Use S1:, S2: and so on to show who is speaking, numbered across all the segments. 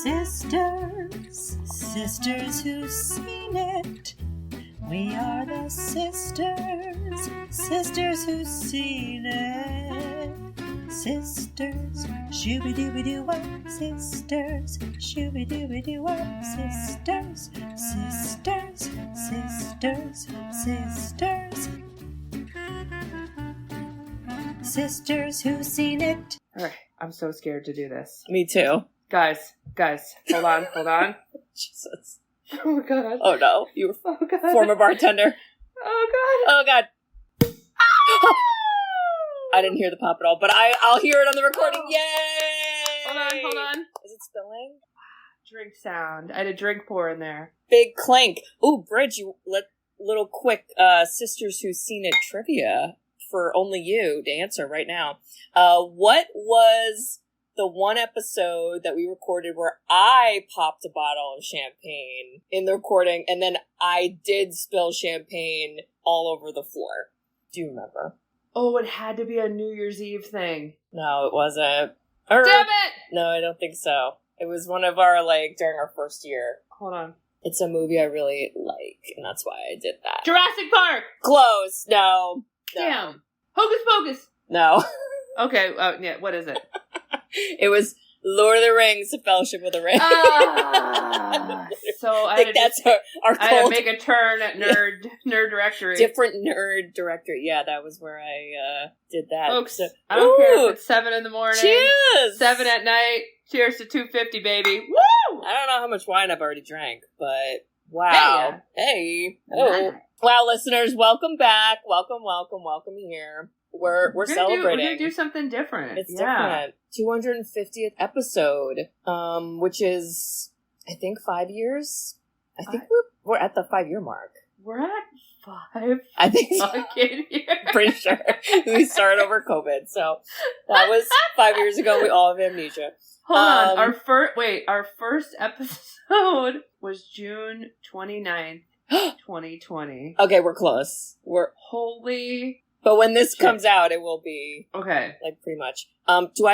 S1: Sisters, sisters who've seen it. We are the sisters, sisters who've seen it. Sisters, shooby-dooby-doo-wop, sisters, shooby-dooby-doo-wop, sisters, sisters, sisters, sisters. Sisters who've seen it.
S2: All right, I'm so scared to do this.
S3: Me too.
S2: Guys, hold on.
S3: Jesus.
S2: Oh, God.
S3: Oh, no. You were
S2: Oh, God.
S3: former bartender.
S2: Oh,
S3: Oh, God. I didn't hear the pop at all, but I'll hear it on the recording.
S2: Oh.
S3: Yay!
S2: Hold on.
S3: Is it spilling?
S2: Drink sound. I had a drink pour in there.
S3: Big clink. Ooh, Bridge, you little quick Sisters Who've Seen It trivia for only you to answer right now. What was the one episode that we recorded where I popped a bottle of champagne in the recording, and then I did spill champagne all over the floor? Do you remember?
S2: Oh, it had to be a New Year's Eve thing.
S3: No, it wasn't.
S2: Damn it!
S3: No, I don't think so. It was one of our, during our first year.
S2: Hold on.
S3: It's a movie I really like, and that's why I did that.
S2: Jurassic Park!
S3: Close! No.
S2: Damn. Hocus Pocus!
S3: No.
S2: Okay, yeah, what is it?
S3: It was Lord of the Rings, The Fellowship of the Ring.
S2: So
S3: I think that's our
S2: I had to make a turn at nerd directory.
S3: Different nerd directory. Yeah, that was where I did that.
S2: Folks,
S3: So,
S2: I don't care if it's 7 in the morning.
S3: Cheers!
S2: 7 at night. Cheers to 250, baby. Woo!
S3: I don't know how much wine I've already drank, but wow. Hey. Oh.
S2: Nice.
S3: Wow, listeners, welcome back. Welcome here. We're celebrating.
S2: We're gonna do something different.
S3: It's different. 250th episode, which is, I think, 5 years. I think we're at the 5-year mark.
S2: We're at 5.
S3: I think so.
S2: Fucking years.
S3: Pretty sure we started over COVID, so that was 5 years ago. We all have amnesia.
S2: Hold on. Our first episode was June 29th, 2020.
S3: Okay, we're close.
S2: Holy.
S3: But when this comes out, it will be
S2: okay.
S3: Pretty much. Should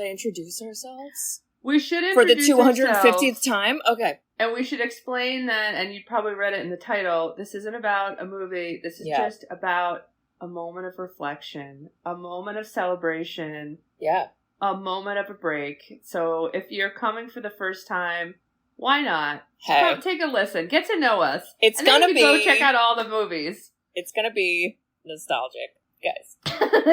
S3: I introduce ourselves?
S2: We should
S3: for the
S2: introduce
S3: 250th
S2: ourselves.
S3: time. Okay,
S2: and we should explain that. And you probably read it in the title. This isn't about a movie. This is just about a moment of reflection, a moment of celebration.
S3: Yeah.
S2: A moment of a break. So if you're coming for the first time, why not?
S3: Hey,
S2: take a listen. Get to know us.
S3: It's
S2: and then
S3: gonna
S2: you can go check out all the movies.
S3: It's gonna be nostalgic, guys.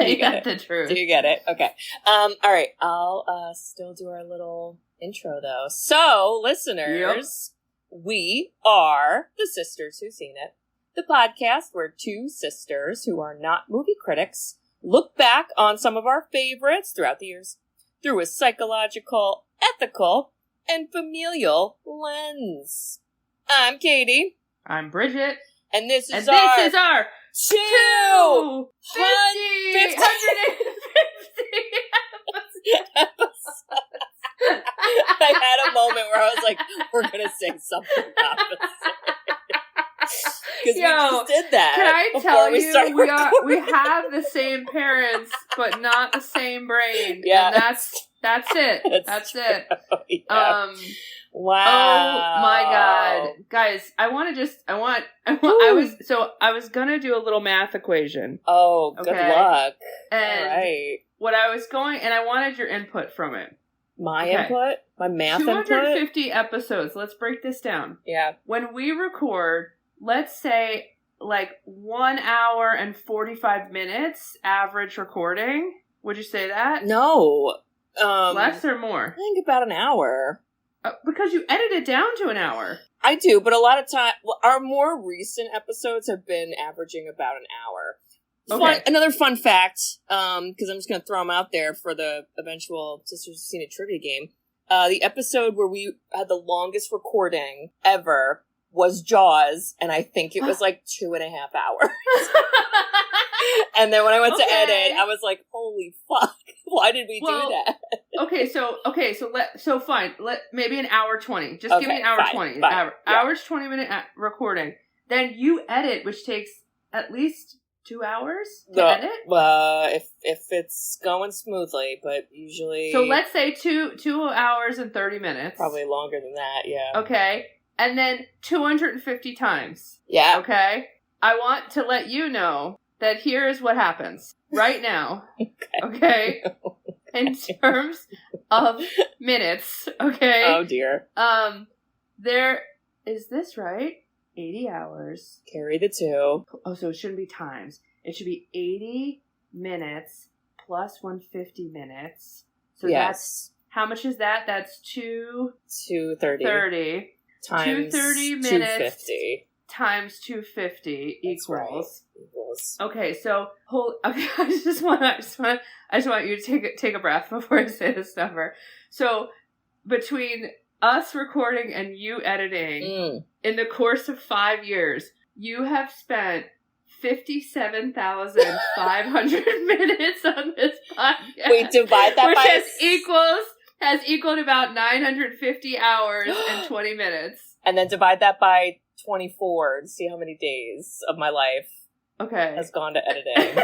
S2: You got the truth.
S3: Do you get it? Okay. All right. I'll still do our little intro though. So, listeners, we are the Sisters Who've Seen It, the podcast where two sisters who are not movie critics look back on some of our favorites throughout the years through a psychological, ethical, and familial lens. I'm Katie.
S2: I'm Bridget.
S3: And this is
S2: our
S3: 250 episodes. I had a moment where I was like, we're going to say something opposite. Because we just did that.
S2: Can I tell you, we
S3: recording.
S2: have the same parents, but not the same brain.
S3: Yeah.
S2: And that's it. That's it.
S3: Yeah. Wow.
S2: Oh my God. Guys, I was gonna do a little math equation.
S3: Oh, good luck.
S2: And
S3: all right.
S2: what I was going, and I wanted your input from it.
S3: My input? My math
S2: 250 episodes. Let's break this down.
S3: Yeah.
S2: When we record, let's say 1 hour and 45 minutes average recording. Would you say that?
S3: No.
S2: Less or more?
S3: I think about an hour.
S2: Because you edit it down to an hour.
S3: I do, but a lot of time, our more recent episodes have been averaging about an hour.
S2: Okay.
S3: Another fun fact, because I'm just going to throw them out there for the eventual Sisters Who've Seen It trivia game. The episode where we had the longest recording ever was Jaws, and I think it was 2.5 hours. And then when I went to edit, I was like, "Holy fuck! Why did we do that?"
S2: So fine. Let maybe an hour 20. Just give me an hour 20. Hours 20 minute recording. Then you edit, which takes at least 2 hours to edit?
S3: If it's going smoothly, but usually...
S2: So let's say 2 hours and 30 minutes.
S3: Probably longer than that, yeah.
S2: Okay. And then 250 times.
S3: Yeah.
S2: Okay? I want to let you know that here is what happens right now. Okay? In terms of minutes. Okay?
S3: Oh, dear.
S2: There... Is this right? 80 hours.
S3: Carry the 2.
S2: Oh, so it shouldn't be times. It should be 80 minutes plus 150 minutes. So that's, how much is that? That's 230. 30.
S3: Times
S2: 230 minutes
S3: 250.
S2: Times 250 equals.
S3: Right. Equals.
S2: Okay, so okay, I just want you to take a breath before I say this number. So between us recording and you editing, in the course of 5 years, you have spent 57,500 minutes on this podcast.
S3: Wait, divide that by...
S2: has equaled about 950 hours and 20 minutes.
S3: And then divide that by 24 to see how many days of my life has gone to editing.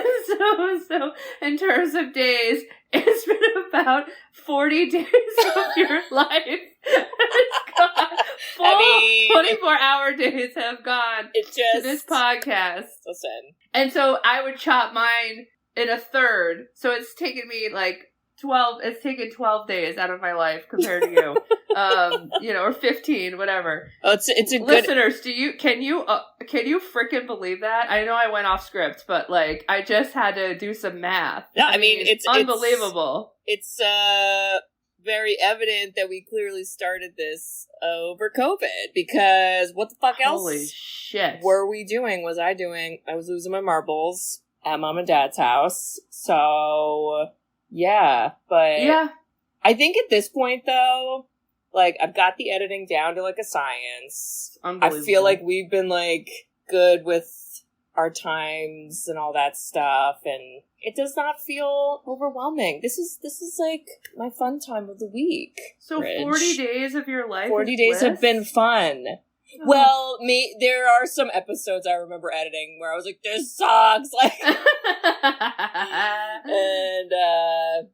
S2: So in terms of days, it's been about 40 days of your life. It's gone. 24-hour days have gone to this podcast.
S3: Listen.
S2: And so I would chop mine in a third. So it's taken me like 12. It's taken 12 days out of my life compared to you. Or 15, whatever.
S3: Oh, it's a
S2: listeners. Can you freaking believe that? I know I went off script, but like I just had to do some math.
S3: No, I mean it's
S2: unbelievable.
S3: It's very evident that we clearly started this over COVID, because what the fuck
S2: Holy
S3: else
S2: shit
S3: were we doing? I was losing my marbles at mom and dad's house. So yeah, but I think at this point though, like I've got the editing down to like a science. I feel like we've been like good with our times and all that stuff, and it does not feel overwhelming. This is like my fun time of the week.
S2: So Bridge. 40 days of your life
S3: 40 days have been fun. Oh. Well, there are some episodes I remember editing where I was like, this sucks! Like, and,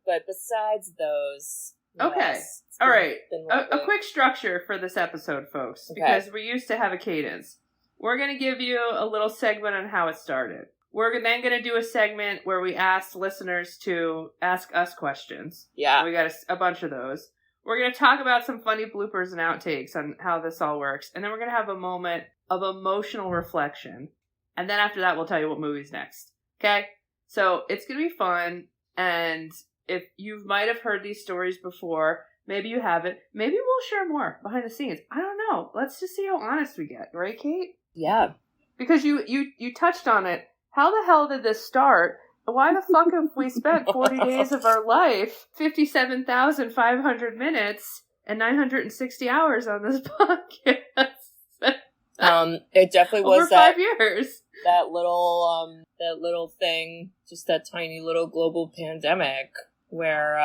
S3: but besides those...
S2: Okay.
S3: Yes,
S2: all right. A quick structure for this episode, folks, because we used to have a cadence. We're going to give you a little segment on how it started. We're then going to do a segment where we ask listeners to ask us questions.
S3: Yeah.
S2: We got a bunch of those. We're going to talk about some funny bloopers and outtakes on how this all works. And then we're going to have a moment of emotional reflection. And then after that, we'll tell you what movie's next. Okay? So it's going to be fun. And if you might have heard these stories before, maybe you haven't. Maybe we'll share more behind the scenes. I don't know. Let's just see how honest we get. Right, Kate?
S3: Yeah.
S2: Because you touched on it. How the hell did this start? Why the fuck have we spent 40 days of our life, 57,500 minutes, and 960 hours on this podcast?
S3: It definitely was
S2: over 5 years.
S3: That little thing, just that tiny little global pandemic where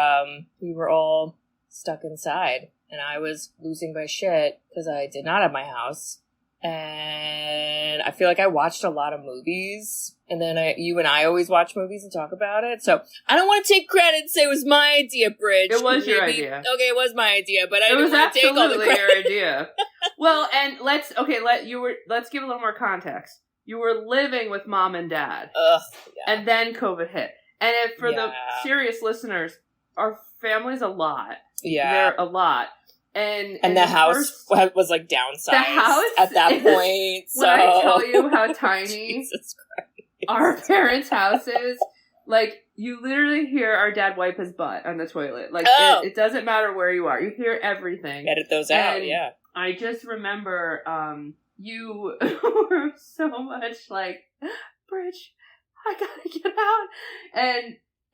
S3: we were all stuck inside, and I was losing my shit because I did not have my house. And I feel like I watched a lot of movies, and then you and I always watch movies and talk about it. So I don't want to take credit and say it was my idea, Bridge.
S2: It was your idea.
S3: Okay, it was my idea, but I didn't want to take all the credit.
S2: It was absolutely your idea. Well, and let's give a little more context. You were living with mom and dad, and then COVID hit. And for the serious listeners, our family's a lot. Yeah, they're a lot. And
S3: the house was like downsized at that point.
S2: When I tell you how tiny our parents' house is, like you literally hear our dad wipe his butt on the toilet. Like it doesn't matter where you are, you hear everything.
S3: Edit those out, yeah.
S2: I just remember you were so much like, Bridge, I gotta get out.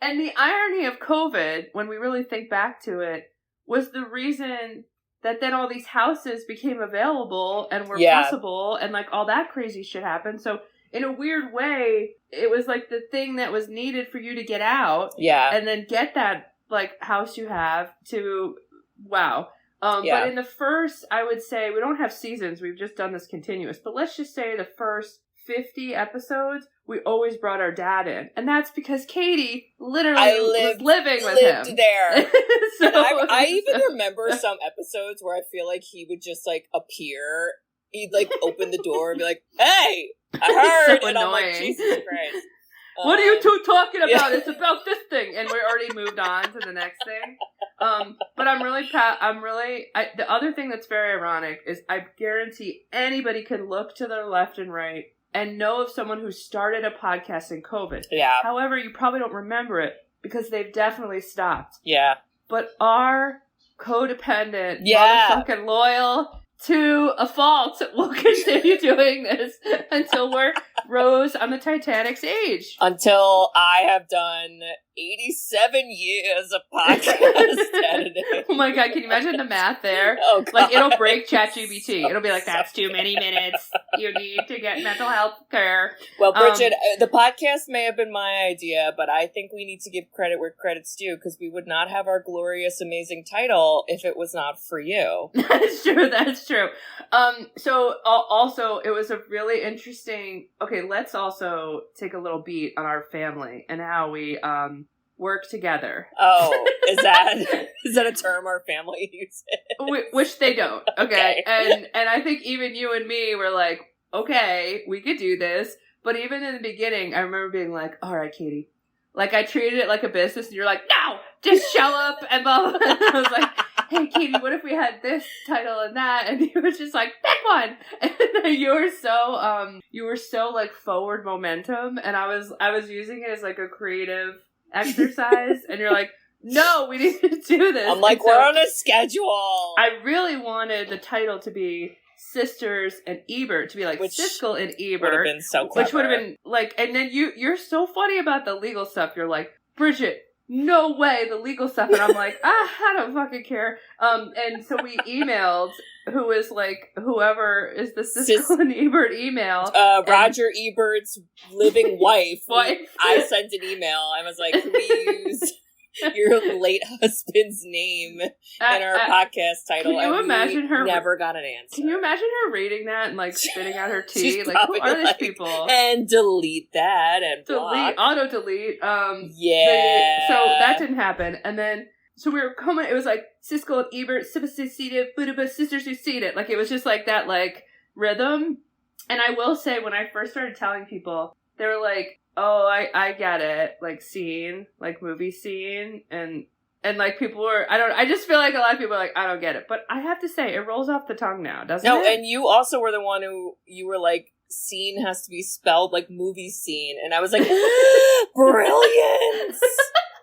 S2: And the irony of COVID, when we really think back to it, was the reason that then all these houses became available and were possible, and like all that crazy shit happened. So in a weird way, it was like the thing that was needed for you to get out, and then get that like house you have to wow. But in the first, I would say, we don't have seasons, we've just done this continuous, but let's just say the first 50 episodes, we always brought our dad in. And that's because Katie literally was living with him.
S3: Lived there.
S2: So,
S3: and I even remember some episodes where I feel like he would just, like, appear. He'd, like, open the door and be like, hey, I heard.
S2: So
S3: and I'm like,
S2: annoying.
S3: Jesus Christ.
S2: What are you two talking about?
S3: Yeah.
S2: It's about this thing. And we already moved on to the next thing. But I'm really proud. The other thing that's very ironic is I guarantee anybody can look to their left and right and know of someone who started a podcast in COVID.
S3: Yeah.
S2: However, you probably don't remember it because they've definitely stopped.
S3: Yeah.
S2: But our codependent,
S3: Yeah.
S2: motherfucking loyal to a fault will continue doing this until we're Rose on the Titanic's age.
S3: Until I have done 87 years of podcast editing.
S2: Oh my god, can you imagine the math there?
S3: Oh, God.
S2: Like, it'll break ChatGPT. It'll be like, that's too many minutes. You need to get mental health care.
S3: Well, Bridget, the podcast may have been my idea, but I think we need to give credit where credit's due, because we would not have our glorious, amazing title if it was not for you.
S2: That's true. So, also, it was a really interesting... Okay, let's also take a little beat on our family and how we work together.
S3: Oh, is that a term our family uses?
S2: Which they don't. Okay. And I think even you and me were like, okay, we could do this. But even in the beginning, I remember being like, all right, Katie. Like, I treated it like a business, and you're like, no, just show up, and blah, blah, blah. And I was like, hey, Katie, what if we had this title and that? And you were just like, pick one. And you were so like forward momentum, and I was using it as like a creative exercise, and you're like, no, we need to do this.
S3: I'm like,
S2: and so
S3: we're on a schedule.
S2: I really wanted the title to be Sisters and Ebert, to be like Siskel and Ebert.
S3: Would have been so clever.
S2: Which would have been like, and then you're so funny about the legal stuff. You're like, Bridget, no way, the legal stuff. And I'm like, I don't fucking care. And so we emailed who is like, whoever is the Siskel and Ebert email.
S3: Roger Ebert's living wife. I sent an email. I was like, can we use your late husband's name in our podcast title?
S2: Can you imagine her?
S3: Never got an answer.
S2: Can you imagine her reading that and like spitting out her tea?
S3: She's
S2: Like, who are these
S3: like,
S2: people?
S3: And delete that and block.
S2: Auto delete.
S3: Yeah.
S2: So that didn't happen, and then so we were coming. It was like Siskel and Ebert, sisters who seen it. Like, it was just like that, like rhythm. And I will say, when I first started telling people, they were like, oh, I get it. Like, scene, like movie scene. And like, people were, I just feel like a lot of people are like, I don't get it. But I have to say, it rolls off the tongue now, doesn't it?
S3: No, and you also were the one who, you were like, scene has to be spelled like movie scene. And I was like, brilliant!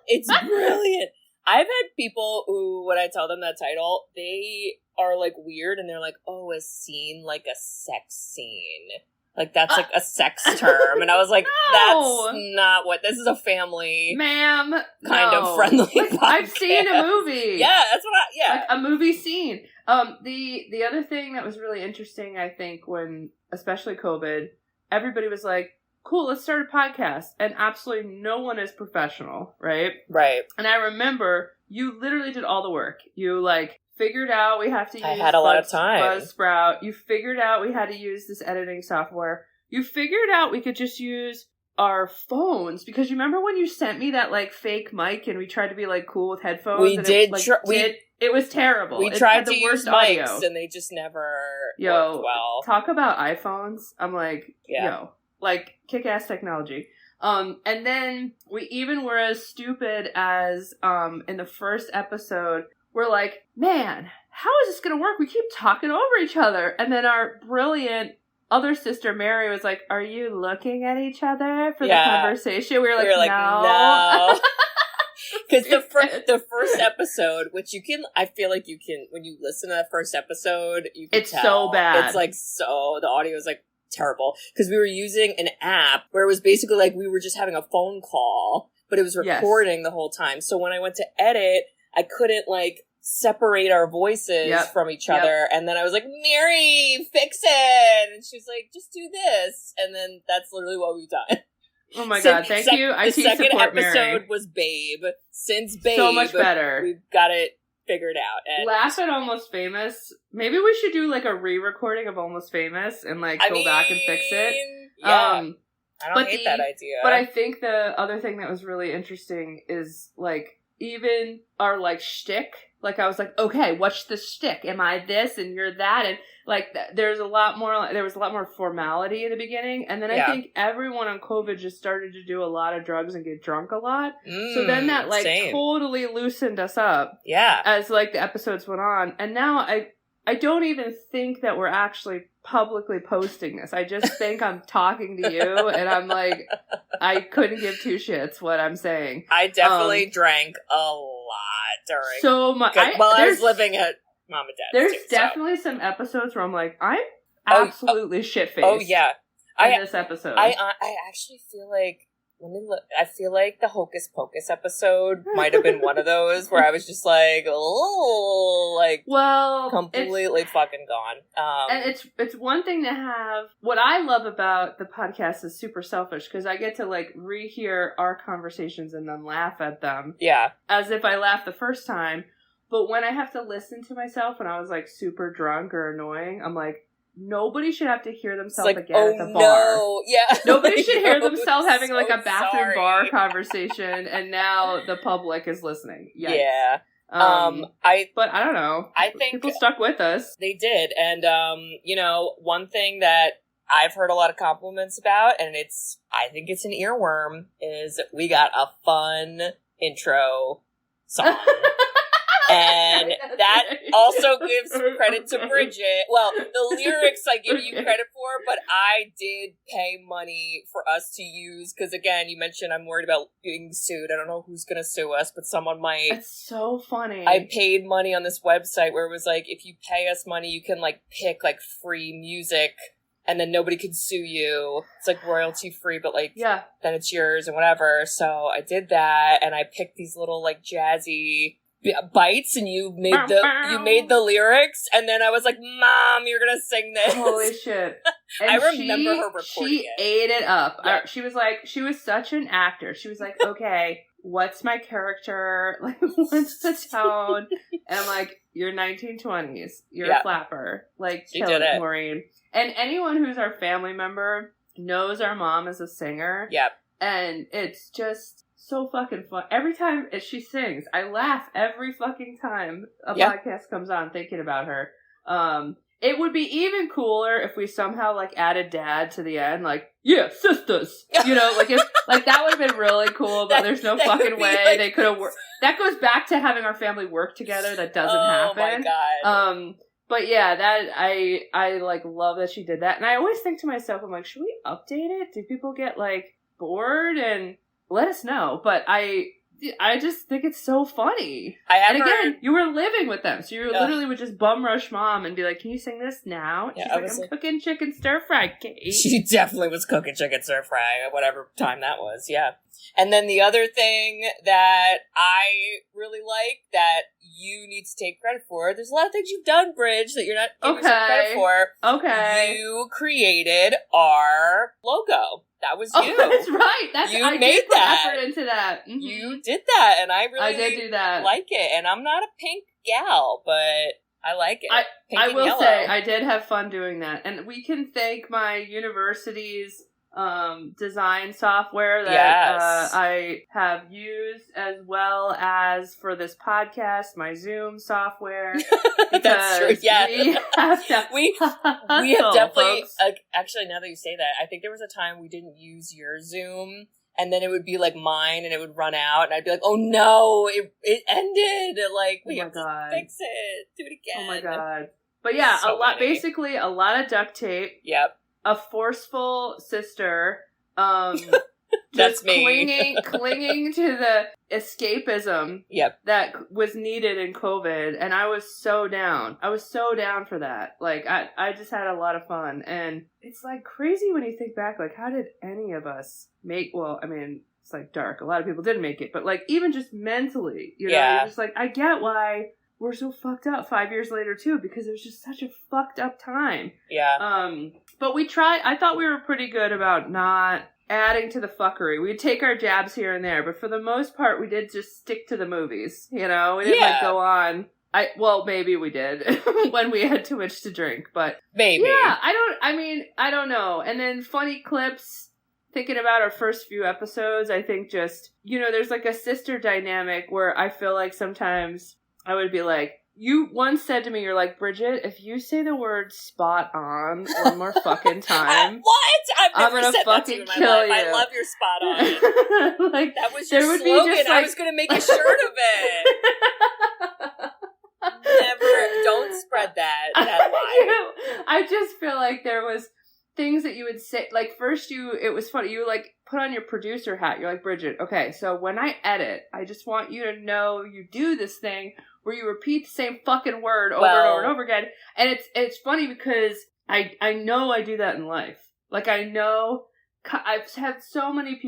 S3: It's brilliant. I've had people who, when I tell them that title, they are like weird and they're like, oh, a scene, like a sex scene. Like, that's like a sex term. And I was like,
S2: no.
S3: That's not what, this is a family,
S2: ma'am,
S3: kind of friendly podcast.
S2: I've seen a movie.
S3: Yeah, that's what
S2: like a movie scene. The other thing that was really interesting, I think, when, especially COVID, everybody was like, cool, let's start a podcast. And absolutely no one is professional, right?
S3: Right.
S2: And I remember you literally did all the work. You like figured out we have to use
S3: I had a lot of time.
S2: Buzzsprout. You figured out we had to use this editing software. You figured out we could just use our phones, because you remember when you sent me that like fake mic and we tried to be like cool with headphones?
S3: We
S2: and
S3: did.
S2: It was terrible.
S3: We tried to use mics and they just never worked well.
S2: Talk about iPhones. I'm like, like kick-ass technology. And then we even were as stupid as in the first episode, we're like, man, how is this going to work? We keep talking over each other. And then our brilliant other sister, Mary, was like, are you looking at each other for the conversation? We were like, no.
S3: Because the first episode, which you can, I feel like you can, when you listen to that first episode, you can tell.
S2: So bad.
S3: It's like, the audio is like terrible. Because we were using an app where it was basically like we were just having a phone call, but it was recording the whole time. So when I went to edit, I couldn't like separate our voices from each other. And then I was like, Mary, fix it. And she's like, just do this. And then that's literally what we've done.
S2: Oh my God, thank you.
S3: The second episode
S2: Mary.
S3: was Babe. Since Babe,
S2: so much better.
S3: We've got it figured out. And
S2: laugh at Almost Famous. Maybe we should do like a re-recording of Almost Famous and like go back and fix it.
S3: Yeah. I don't hate that idea.
S2: But I think the other thing that was really interesting is, like, even our, like, shtick. Like, I was like, okay, what's the shtick? Am I this and you're that? And, like, there was a lot more formality in the beginning. And then I think everyone on COVID just started to do a lot of drugs and get drunk a lot. So then that, like, totally loosened us up.
S3: Yeah.
S2: As, like, the episodes went on. And now I don't even think that we're actually publicly posting this. I just think I'm talking to you, and I'm like, I couldn't give two shits what I'm saying.
S3: I definitely drank a lot during.
S2: So much.
S3: I was living at mom and dad's.
S2: There's definitely some episodes where I'm like, I'm absolutely shit-faced.
S3: Oh, yeah.
S2: In this episode.
S3: I actually feel like, I feel like the Hocus Pocus episode might have been one of those where I was just like, oh, like,
S2: well,
S3: completely fucking gone.
S2: And it's one thing to have. What I love about the podcast is super selfish because I get to, like, rehear our conversations and then laugh at them.
S3: Yeah.
S2: As if I laughed the first time. But when I have to listen to myself when I was, like, super drunk or annoying, I'm like, nobody should have to hear themselves again at the bar.
S3: No. Yeah.
S2: Nobody should hear themselves having, like, a bathroom bar conversation, and now the public is listening. Yikes.
S3: Yeah.
S2: But I don't know.
S3: I think
S2: people stuck with us.
S3: They did. And, one thing that I've heard a lot of compliments about, and I think it's an earworm, is we got a fun intro song. And that also gives credit to Bridget. Well, the lyrics I give you credit for, but I did pay money for us to use, because again, you mentioned I'm worried about being sued. I don't know who's going to sue us, but someone might.
S2: It's so funny.
S3: I paid money on this website where it was like, if you pay us money, you can, like, pick, like, free music, and then nobody can sue you. It's, like, royalty free, but, like, then it's yours and whatever. So I did that, and I picked these little, like, jazzy bites, and you made the lyrics, and then I was like, Mom, you're gonna sing this.
S2: Holy shit. And
S3: I remember her recording
S2: she ate it up. Yeah. She was such an actor. She was like, okay, what's my character? Like, what's the tone? And I'm like, you're 1920s. You're a flapper. Like, kill it, Maureen. And anyone who's our family member knows our mom is a singer. Yep. And it's just so fucking fun. Every time she sings, I laugh every fucking time a podcast comes on thinking about her. It would be even cooler if we somehow, like, added Dad to the end, like, yeah, sisters. You know, like, if, like, that would have been really cool, but there's no fucking way like, they could have worked. That goes back to having our family work together. That doesn't happen. Oh my God. But yeah, that, I like, love that she did that. And I always think to myself, I'm like, should we update it? Do people get, like, bored? And let us know. But I just think it's so funny. And again, you were living with them, so you literally would just bum rush Mom and be like, "Can you sing this now?" She's like, "I'm cooking chicken stir fry, Kate."
S3: She definitely was cooking chicken stir fry at whatever time that was. Yeah. And then the other thing that I really like that you need to take credit for, there's a lot of things you've done, Bridge, that you're not giving yourself credit for. Okay. You created our logo. That was you.
S2: Oh, that's right. I
S3: made
S2: did
S3: that.
S2: Put effort into that. Mm-hmm.
S3: You did that, and I
S2: did do that.
S3: Like it. And I'm not a pink gal, but I like it.
S2: I will say I did have fun doing that, and we can thank my university's design software that I have used, as well as for this podcast, my Zoom software.
S3: That's true. Yeah, we have definitely. Actually, now that you say that, I think there was a time we didn't use your Zoom, and then it would be like mine, and it would run out, and I'd be like, "Oh no, it ended!" Like we have to fix it, do it again.
S2: Oh my God! But yeah, basically a lot of duct tape.
S3: Yep.
S2: A forceful sister,
S3: that's me.
S2: clinging to the escapism that was needed in COVID, and I was so down. I was so down for that. Like, I just had a lot of fun, and it's, like, crazy when you think back, like, how did any of us make, well, I mean, it's, like, dark. A lot of people didn't make it, but, like, even just mentally, you know, you're just like, I get why we're so fucked up 5 years later, too, because it was just such a fucked up time. Yeah. But we tried, I thought we were pretty good about not adding to the fuckery. We'd take our jabs here and there, but for the most part, we did just stick to the movies, you know? We didn't, like, go on. Maybe we did when we had too much to drink, but
S3: maybe.
S2: Yeah, I don't know. And then funny clips, thinking about our first few episodes, I think just, there's like a sister dynamic where I feel like sometimes I would be like, you once said to me, you're like, Bridget, if you say the word spot on one more fucking time.
S3: What? I've never said that to you in my life.
S2: You.
S3: I love your spot on.
S2: Like,
S3: that was your slogan. I was going to make a shirt of it. Never. Don't spread that lie.
S2: I just feel like there was things that you would say, like first it was funny, you like put on your producer hat, you're like, Bridget, okay, so when I edit, I just want you to know you do this thing where you repeat the same fucking word over and over and over again, and it's funny because I know I do that in life. Like I know, I've had so many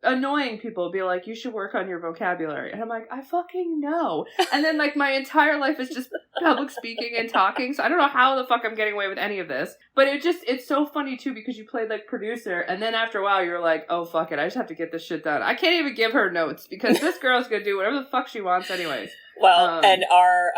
S2: annoying people be like, you should work on your vocabulary. And I'm like, I fucking know. And then like my entire life is just public speaking and talking. So I don't know how the fuck I'm getting away with any of this. But it's so funny too because you played like producer and then after a while you're like, oh fuck it, I just have to get this shit done. I can't even give her notes because this girl's gonna do whatever the fuck she wants anyways.
S3: Well, and our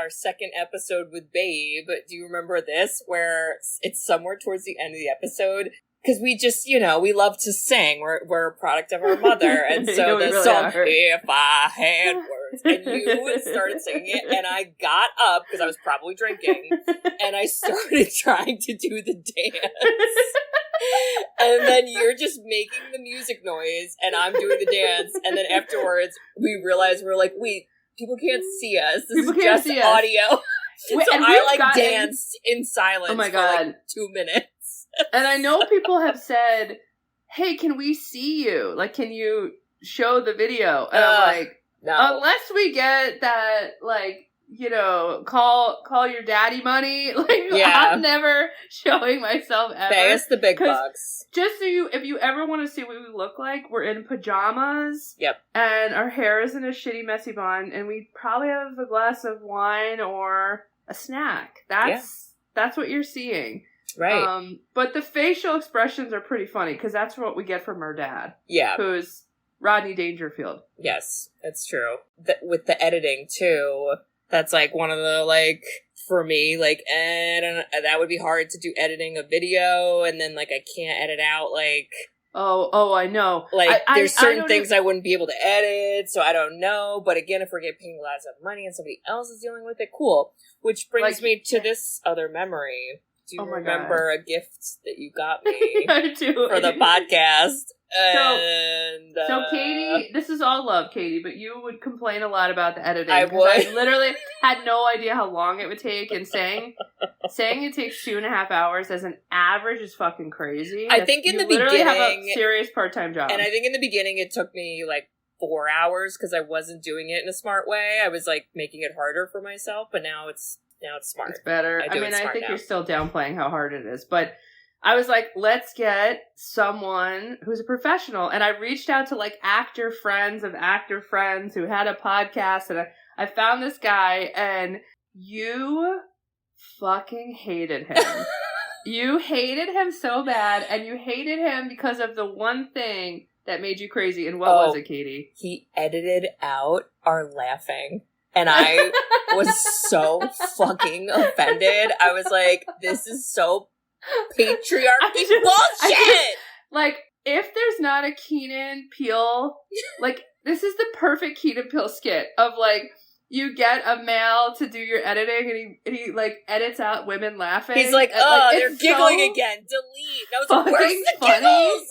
S3: second episode with Babe, do you remember this? Where it's somewhere towards the end of the episode. Because we just, we love to sing. We're a product of our mother. And so the
S2: really
S3: song,
S2: are.
S3: If I Had Words, and you started singing it, and I got up, because I was probably drinking, and I started trying to do the dance. And then you're just making the music noise, and I'm doing the dance, and then afterwards, we realized we're like, wait, people can't see us. This is just audio.
S2: Wait,
S3: so I danced in silence
S2: for like
S3: 2 minutes.
S2: And I know people have said, hey, can we see you? Like, can you show the video? And I'm like, no. Unless we get that, like, call your daddy money. Like, yeah. I'm never showing myself ever.
S3: Pay us the big bucks.
S2: Just so if you ever want to see what we look like, we're in pajamas.
S3: Yep.
S2: And our hair is in a shitty, messy bun. And we probably have a glass of wine or a snack. That's what you're seeing.
S3: Right.
S2: But the facial expressions are pretty funny because that's what we get from our dad.
S3: Yeah.
S2: Who's Rodney Dangerfield.
S3: Yes, that's true. With the editing too, that's like one of the for me, that would be hard to do editing a video and then I can't edit out
S2: Oh, I know.
S3: There's certain things I wouldn't be able to edit, so I don't know. But again, if we're getting paid lots of money and somebody else is dealing with it, cool. Which brings me to this other memory. Do you remember a gift that you got me
S2: I do.
S3: for the podcast?
S2: So Katie, this is all love, Katie, but you would complain a lot about the editing.
S3: I would.
S2: I literally had no idea how long it would take, and saying it takes 2.5 hours as an average is fucking crazy.
S3: I think in the beginning,
S2: literally have a serious part-time job,
S3: and I think in the beginning it took me 4 hours because I wasn't doing it in a smart way. I was making it harder for myself, but now it's smart.
S2: It's better. I think
S3: now.
S2: You're still downplaying how hard it is, but I was like, let's get someone who's a professional. And I reached out to actor friends of actor friends who had a podcast, and I found this guy, and you fucking hated him. You hated him so bad, and you hated him because of the one thing that made you crazy. And what was it, Katie?
S3: He edited out our laughing. And I was so fucking offended. I was like, this is so patriarchy bullshit!
S2: If there's not a Keenan Peele, this is the perfect Keenan Peele skit of, you get a male to do your editing, and he edits out women laughing.
S3: He's like, they're giggling again. Delete. That was where's the
S2: funny.
S3: Giggles?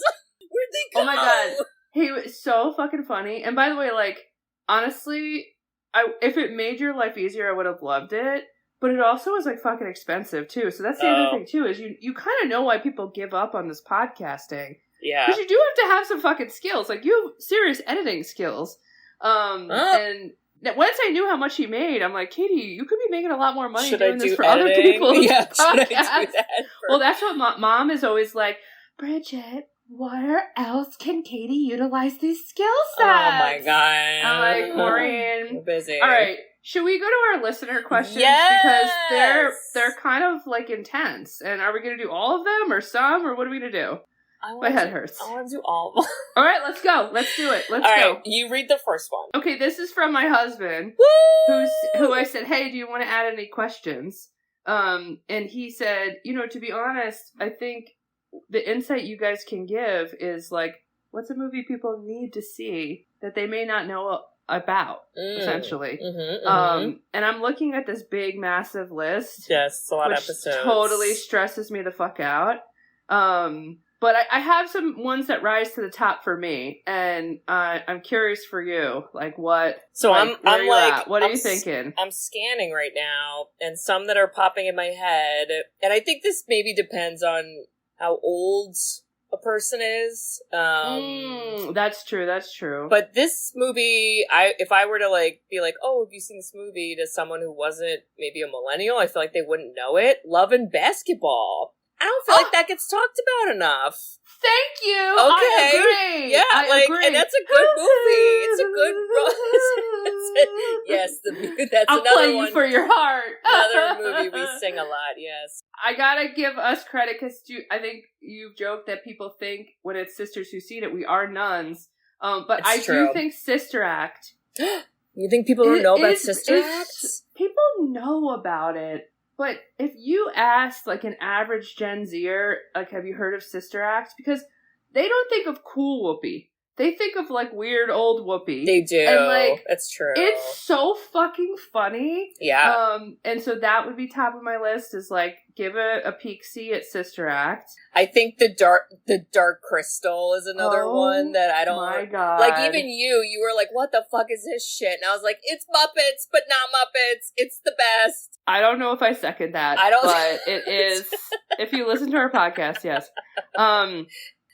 S3: Where'd they go?
S2: Oh my god. He was so fucking funny. And by the way, honestly, if it made your life easier, I would have loved it. But it also was fucking expensive too. So that's the other thing too, is you kind of know why people give up on this podcasting.
S3: Yeah.
S2: Because you do have to have some fucking skills. You have serious editing skills. And once I knew how much he made, I'm like, Katie, you could be making a lot more money doing this for
S3: editing?
S2: other people.
S3: Yeah, should I do that?
S2: Well, that's what mom is always like, Bridget, where else can Katie utilize these skill sets?
S3: Oh my god.
S2: I'm like, Maureen.
S3: We're busy.
S2: All right. Should we go to our listener questions?
S3: Yes!
S2: Because they're kind of intense. And are we going to do all of them or some, or what are we going to do? My head hurts.
S3: I want to do all of them.
S2: All right, let's go. Let's do it. Let's
S3: All
S2: go.
S3: right, you read the first one.
S2: Okay, this is from my husband,
S3: Woo!
S2: who I said, hey, do you want to add any questions? And he said, to be honest, I think the insight you guys can give is like, what's a movie people need to see that they may not know about, essentially. And I'm looking at this big, massive list.
S3: Yes, a lot of
S2: which
S3: episodes.
S2: Totally stresses me the fuck out. But I have some ones that rise to the top for me, and I'm curious for you, like what.
S3: So
S2: like,
S3: I'm like,
S2: at? What are you thinking?
S3: I'm scanning right now, and some that are popping in my head, and I think this maybe depends on how old a person is.
S2: That's true. That's true.
S3: But this movie, if I were to like be like, oh, have you seen this movie to someone who wasn't maybe a millennial, I feel like they wouldn't know it. Love and Basketball. I don't feel like that gets talked about enough.
S2: Thank you.
S3: Okay.
S2: I agree.
S3: Yeah,
S2: I agree.
S3: and that's a good movie. It's a good. Yes, that's
S2: I'll
S3: another
S2: play
S3: one
S2: you for your heart.
S3: Another movie we sing a lot. Yes.
S2: I gotta give us credit because I think you've joked that people think when it's Sisters Who've Seen It, we are nuns. But
S3: It's true.
S2: do think Sister Act.
S3: You think people don't know about Sister Act?
S2: People know about it. But if you ask, like, an average Gen Zer, like, have you heard of Sister Act? Because they don't think of cool Whoopi. They think of, like, weird old Whoopi.
S3: They do.
S2: And, like,
S3: that's true.
S2: it's so fucking funny.
S3: Yeah.
S2: And so that would be top of my list is, like, give a peek-see at Sister Act.
S3: I think the Dark Crystal is another one that I don't...
S2: My God.
S3: Like, even you were like, what the fuck is this shit? And I was like, it's Muppets, but not Muppets. It's the best.
S2: I don't know if I second that. But it is, if you listen to our podcast, yes.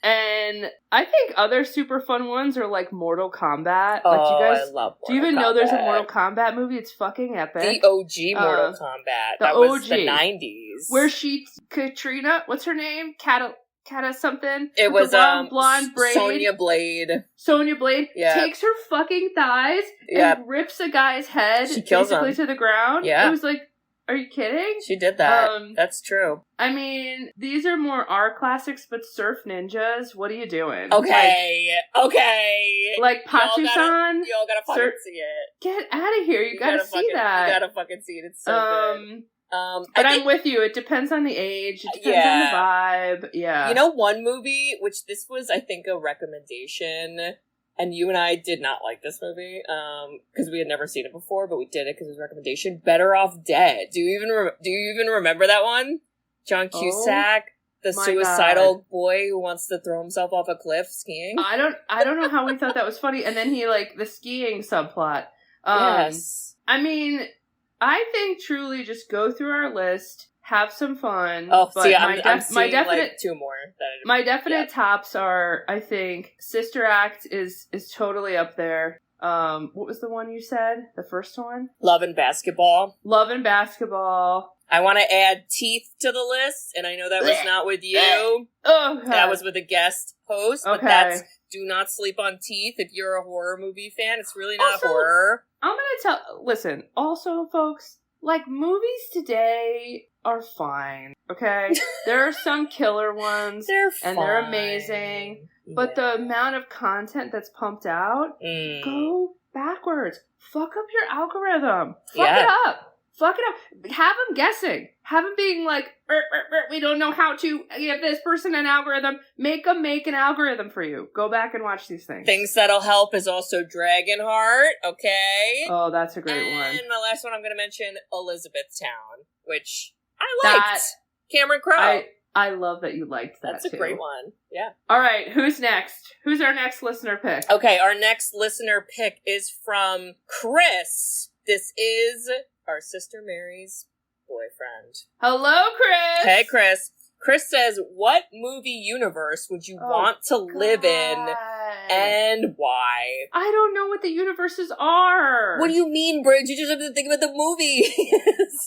S2: And I think other super fun ones are like Mortal Kombat.
S3: Oh,
S2: like, do you guys,
S3: I love Mortal
S2: Do you even
S3: Kombat.
S2: know there's a Mortal Kombat movie? It's fucking epic.
S3: The OG Mortal Kombat. That was the 90s.
S2: Where Katrina, what's her name? Kata something?
S3: It
S2: With
S3: was
S2: the blonde braid.
S3: Sonya Blade.
S2: Sonya Blade takes her fucking thighs and rips a guy's head
S3: she kills
S2: basically
S3: him
S2: to the ground.
S3: Yeah.
S2: It was like, are you kidding?
S3: She did that. That's true.
S2: I mean, these are more our classics, but Surf Ninjas, what are you doing?
S3: Okay.
S2: Like Pachu-san?
S3: Y'all gotta fucking see it.
S2: Get out of here. You gotta see that.
S3: You gotta fucking see it. It's so good.
S2: But I'm with you. It depends on the age. It depends on the vibe. Yeah.
S3: You know, one movie, which this was, I think, a recommendation, and you and I did not like this movie, because we had never seen it before, but we did it because it was a recommendation. Better Off Dead. Do you even remember that one? John Cusack, the suicidal boy who wants to throw himself off a cliff skiing.
S2: I don't know how we thought that was funny. And then he, like, the skiing subplot.
S3: Yes.
S2: I mean, I think truly just go through our list, have some fun.
S3: Oh,
S2: but
S3: see, I'm seeing,
S2: my definite,
S3: like, two more.
S2: My definite tops are, I think, Sister Act is totally up there. What was the one you said? The first one?
S3: Love and Basketball.
S2: Love and Basketball.
S3: I want to add Teeth to the list, and I know that was not with you.
S2: Oh, God.
S3: That was with a guest host, but that's do not sleep on Teeth if you're a horror movie fan. It's really not horror.
S2: I'm gonna listen, also, folks, like, movies today are fine, okay? There are some killer ones, and they're amazing, but the amount of content that's pumped out, go backwards. Fuck up your algorithm. Fuck it up. Have them guessing. Have them being like, we don't know how to give this person an algorithm. Make them make an algorithm for you. Go back and watch these things.
S3: Things that'll help is also Dragonheart, okay?
S2: Oh, that's a great one.
S3: And my last one I'm going to mention, Elizabethtown, which I liked. Cameron Crowe.
S2: I love that you liked that.
S3: That's a great one. Yeah.
S2: All right, who's next? Who's our next listener pick?
S3: Okay, our next listener pick is from Chris. This is our sister Mary's boyfriend.
S2: Hello, Chris.
S3: Hey, Chris. Chris says, what movie universe would you want to live in And why?
S2: I don't know what the universes are.
S3: What do you mean, Bridge? You just have to think about the movie.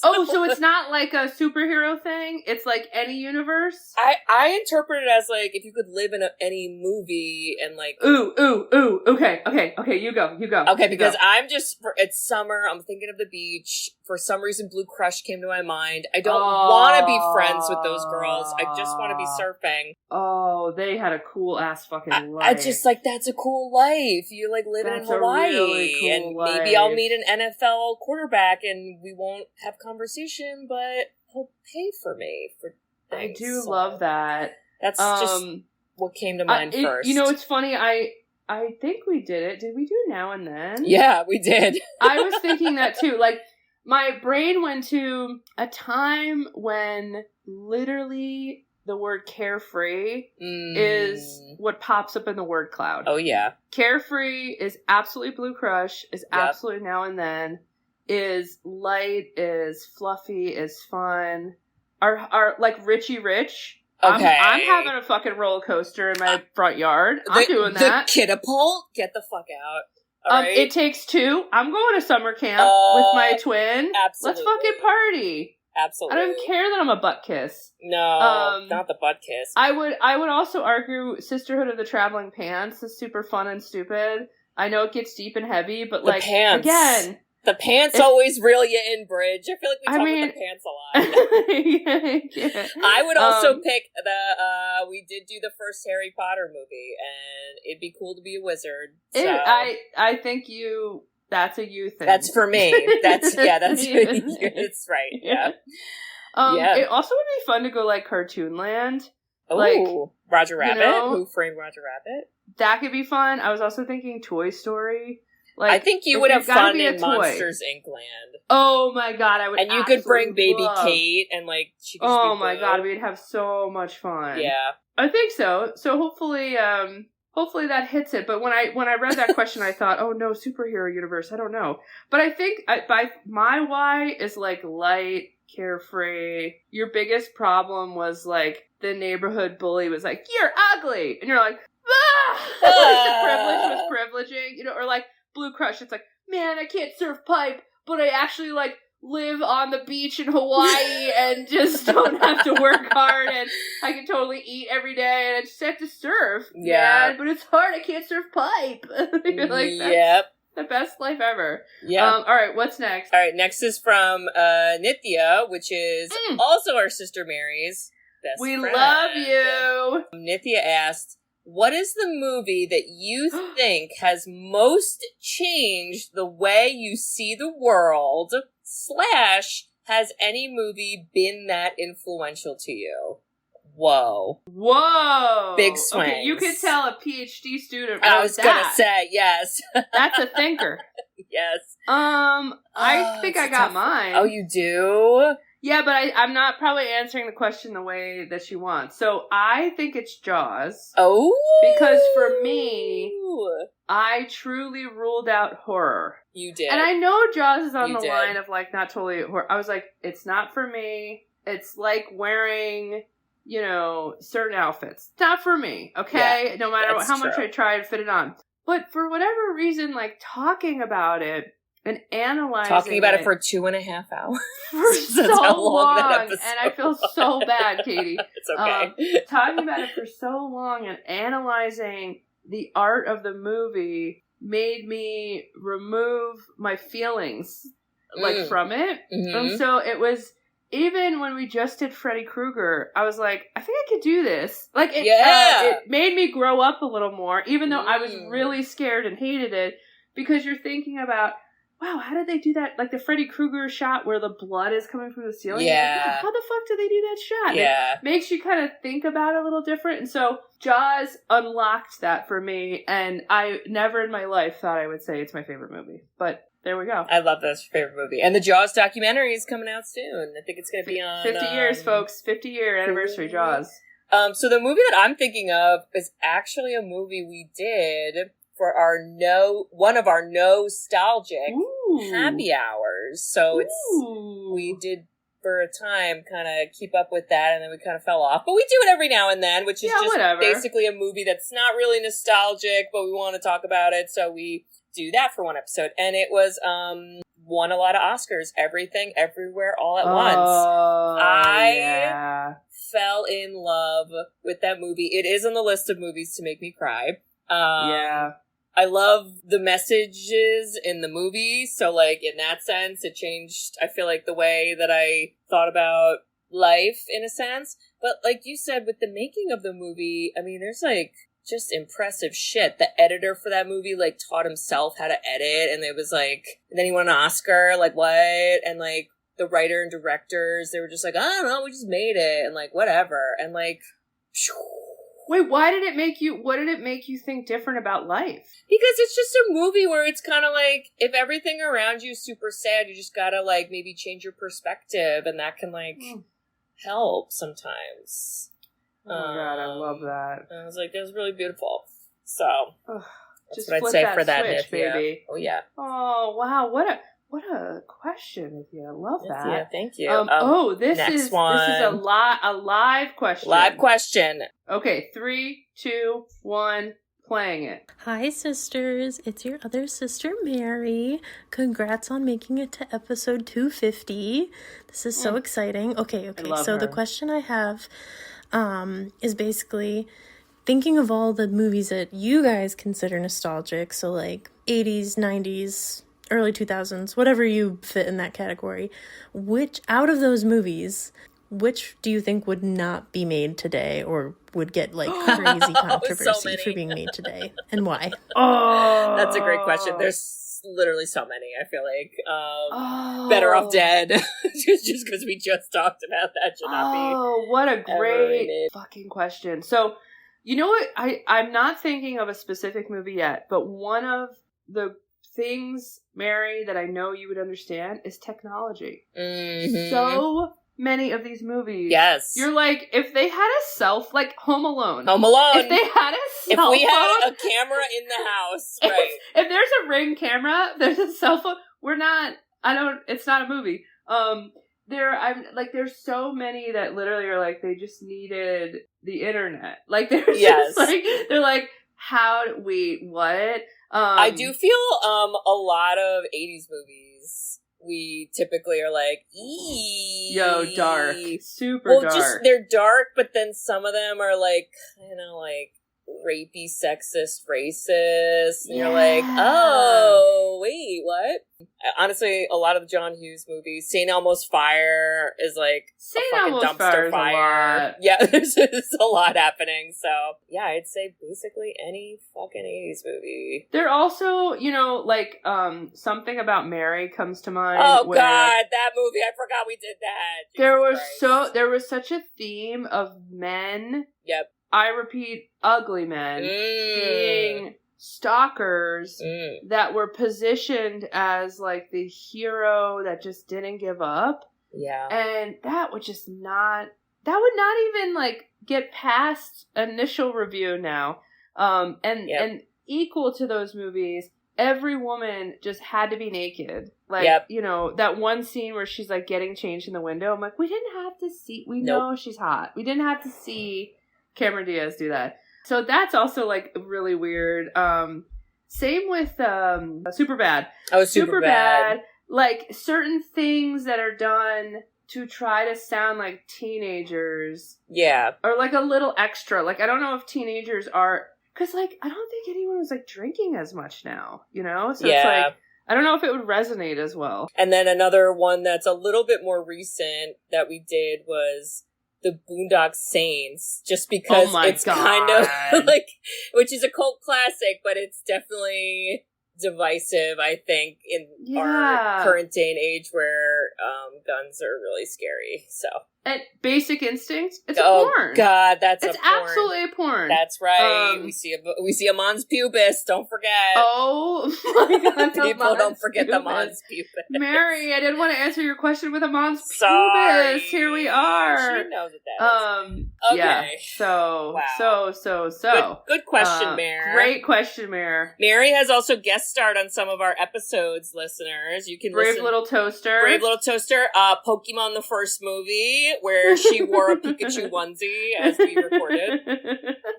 S2: So it's not like a superhero thing? It's like any universe?
S3: I interpret it as like if you could live in any movie and like...
S2: Ooh. Okay, you go.
S3: Okay, because it's summer, I'm thinking of the beach. For some reason, Blue Crush came to my mind. I don't want to be friends with those girls. I just want to be surfing.
S2: Oh, they had a cool ass fucking life.
S3: I just like, that's a cool life. You're like living in Hawaii.
S2: Really cool
S3: and
S2: life.
S3: Maybe I'll meet an NFL quarterback and we won't have conversation, but he'll pay for me for things.
S2: I do love that.
S3: That's just what came to mind first.
S2: You know, it's funny. I think we did it. Did we do Now and Then?
S3: Yeah, we did.
S2: I was thinking that too. Like, my brain went to a time when literally the word carefree is what pops up in the word cloud.
S3: Oh, yeah.
S2: Carefree is absolutely Blue Crush, is absolutely Now and Then, is light, is fluffy, is fun. Are like Richie Rich.
S3: Okay.
S2: I'm having a fucking roller coaster in my front yard. I'm doing that.
S3: The Kiddapult? Get the fuck out. All right.
S2: It Takes Two. I'm going to summer camp with my twin.
S3: Absolutely.
S2: Let's fucking party.
S3: Absolutely.
S2: I don't care that I'm a butt kiss.
S3: No, not the butt kiss.
S2: I would also argue Sisterhood of the Traveling Pants is super fun and stupid. I know it gets deep and heavy, but
S3: the
S2: like
S3: pants.
S2: Again,
S3: the pants always reel you in, Bridge. I feel like we talk about the pants a lot.
S2: Yeah.
S3: I would also pick we did do the first Harry Potter movie, and it'd be cool to be a wizard. So.
S2: I think that's a you thing.
S3: That's for me. That's it's right. Yeah.
S2: It also would be fun to go like Cartoon Land.
S3: Oh,
S2: like,
S3: Roger Rabbit.
S2: You know,
S3: Who Framed Roger Rabbit?
S2: That could be fun. I was also thinking Toy Story. Like,
S3: I think you would have fun in Monsters Inc. Land.
S2: Oh my god, I would.
S3: And you could bring baby Kate, and like she could.
S2: Oh my god, we'd have so much fun.
S3: Yeah,
S2: I think so. So hopefully that hits it. But when I read that question, I thought, oh no, superhero universe. I don't know. But I think by my why is like light, carefree. Your biggest problem was like the neighborhood bully was like, you're ugly, and you're like, ah! Like, privilege was privileging, you know, or like Blue Crush. It's like, man, I can't surf pipe, but I actually like live on the beach in Hawaii and just don't have to work hard, and I can totally eat every day, and I just have to surf.
S3: Yeah,
S2: but it's hard. I can't surf pipe. You're like,
S3: yep.
S2: The best life ever.
S3: Yeah.
S2: All right, what's next?
S3: All right, next is from Nithya, which is also our sister Mary's best friend.
S2: We love you.
S3: Nithya asked, what is the movie that you think has most changed the way you see the world, / has any movie been that influential to you? Whoa.
S2: Big
S3: swings.
S2: Okay, you could tell a PhD student
S3: I was going to say, yes.
S2: That's a thinker.
S3: Yes.
S2: I think I got mine.
S3: Oh, you do?
S2: Yeah, but I'm not probably answering the question the way that she wants. So I think it's Jaws.
S3: Oh.
S2: Because for me, I truly ruled out horror.
S3: You did.
S2: And I know Jaws is on the line of like not totally horror. I was like, it's not for me. It's like wearing, you know, certain outfits. It's not for me, okay? Yeah, no matter how much I try to fit it on. But for whatever reason, like talking about it and analyzing
S3: it for 2.5 hours.
S2: For so long. And I feel so bad, Katie.
S3: It's okay.
S2: Talking about it for so long and analyzing the art of the movie made me remove my feelings like from it. Mm-hmm. And so it was, even when we just did Freddy Krueger, I was like, I think I could do this. Like, it made me grow up a little more, even though I was really scared and hated it, because you're thinking about, wow, how did they do that? Like the Freddy Krueger shot where the blood is coming from the ceiling.
S3: Yeah.
S2: Like, how the fuck did they do that shot?
S3: Yeah.
S2: It makes you kind of think about it a little different. And so Jaws unlocked that for me. And I never in my life thought I would say it's my favorite movie. But there we go.
S3: I love that's your favorite movie. And the Jaws documentary is coming out soon. I think it's going to be on
S2: 50 years, folks. 50-year anniversary Jaws.
S3: So the movie that I'm thinking of is actually a movie we did for one of our nostalgic happy hours. So we did for a time kind of keep up with that, and then we kind of fell off. But we do it every now and then, which is just
S2: whatever.
S3: basically a movie that's not really nostalgic, but we want to talk about it, so we do that for one episode. And it was won a lot of Oscars. Everything, Everywhere, All at Once. I fell in love with that movie. It is on the list of movies to make me cry. I love the messages in the movie. So, like, in that sense, it changed, I feel like, the way that I thought about life, in a sense. But, like you said, with the making of the movie, I mean, there's, like, just impressive shit. The editor for that movie, like, taught himself how to edit, and it was, like, and then he won an Oscar, like, what? And, like, the writer and directors, they were just like, I don't know, we just made it, and, like, whatever. And, like,
S2: wait, what did it make you think different about life?
S3: Because it's just a movie where it's kind of like, if everything around you is super sad, you just gotta, like, maybe change your perspective, and that can, like, help sometimes.
S2: Oh my God, I love that.
S3: I was like, that was really beautiful. So, that's
S2: just
S3: what I'd say for that,
S2: switch, baby.
S3: Oh, yeah.
S2: Oh, wow, what a question, Nithya. I love that.
S3: Yeah, thank you.
S2: This is a live question.
S3: Live question.
S2: Okay, 3, 2, 1, playing it.
S1: Hi, sisters. It's your other sister, Mary. Congrats on making it to episode 250. This is so exciting. Okay. So the question I have is basically thinking of all the movies that you guys consider nostalgic. So like 80s, 90s, early 2000s, whatever you fit in that category. Which, out of those movies, which do you think would not be made today or would get like crazy controversy for being made today, and why?
S3: Oh, that's a great question. There's literally so many. I feel like Better Off Dead, just because we just talked about that should not be.
S2: Oh, what a great fucking question. So, you know what? I'm not thinking of a specific movie yet, but one of the things, Mary, that I know you would understand is technology.
S3: Mm-hmm.
S2: So many of these movies.
S3: Yes.
S2: You're like, if they had like Home Alone.
S3: If
S2: they had a cell phone.
S3: If we had a camera in the house, right.
S2: If there's a Ring camera, there's a cell phone. It's not a movie. There's so many that literally are like, they just needed the internet. Like, they're like, what?
S3: I do feel a lot of 80s movies, we typically are like, eee.
S2: Yo, dark. Super dark.
S3: They're dark, but then some of them are like, kind of like rapey, sexist, racist. And you're like, oh, wait, what? Honestly, a lot of the John Hughes movies, St. Elmo's Fire is like a fucking dumpster fire. Yeah, there's a lot happening. So, yeah, I'd say basically any fucking 80s movie.
S2: They're also, Something About Mary comes to mind.
S3: Oh, God, that movie. I forgot we did that.
S2: There was such a theme of men.
S3: Yep.
S2: I repeat, ugly men being stalkers that were positioned as like the hero that just didn't give up.
S3: Yeah.
S2: And that would not even like get past initial review now. And equal to those movies, every woman just had to be naked. Like, that one scene where she's like getting changed in the window. I'm like, we didn't have to see, know she's hot. We didn't have to see Cameron Diaz do that. So that's also like really weird. Same with Superbad.
S3: Oh, Superbad.
S2: Like certain things that are done to try to sound like teenagers.
S3: Yeah.
S2: Or like a little extra. Like I don't know if teenagers are, because like I don't think anyone was like drinking as much now, So it's like, I don't know if it would resonate as well.
S3: And then another one that's a little bit more recent that we did was The Boondock Saints, just because it's kind of like, which is a cult classic, but it's definitely divisive, I think, in our current day and age where guns are really scary. So,
S2: and Basic Instinct, it's a porn.
S3: Oh God, it's
S2: absolutely a porn.
S3: That's right. We see a mons pubis. Don't forget.
S2: Oh my God,
S3: people don't forget the mons pubis.
S2: Mary, I didn't want to answer your question with a mons pubis. Here we are.
S3: She knows what that is. Okay.
S2: Yeah. So.
S3: Wow.
S2: So.
S3: Good question, Mary.
S2: Great question, Mary.
S3: Mary has also guest guest starred on some of our episodes, listeners. You can
S2: Brave
S3: listen.
S2: Little Toaster.
S3: Brave Little Toaster. Pokemon the first movie, where she wore a Pikachu onesie as we recorded.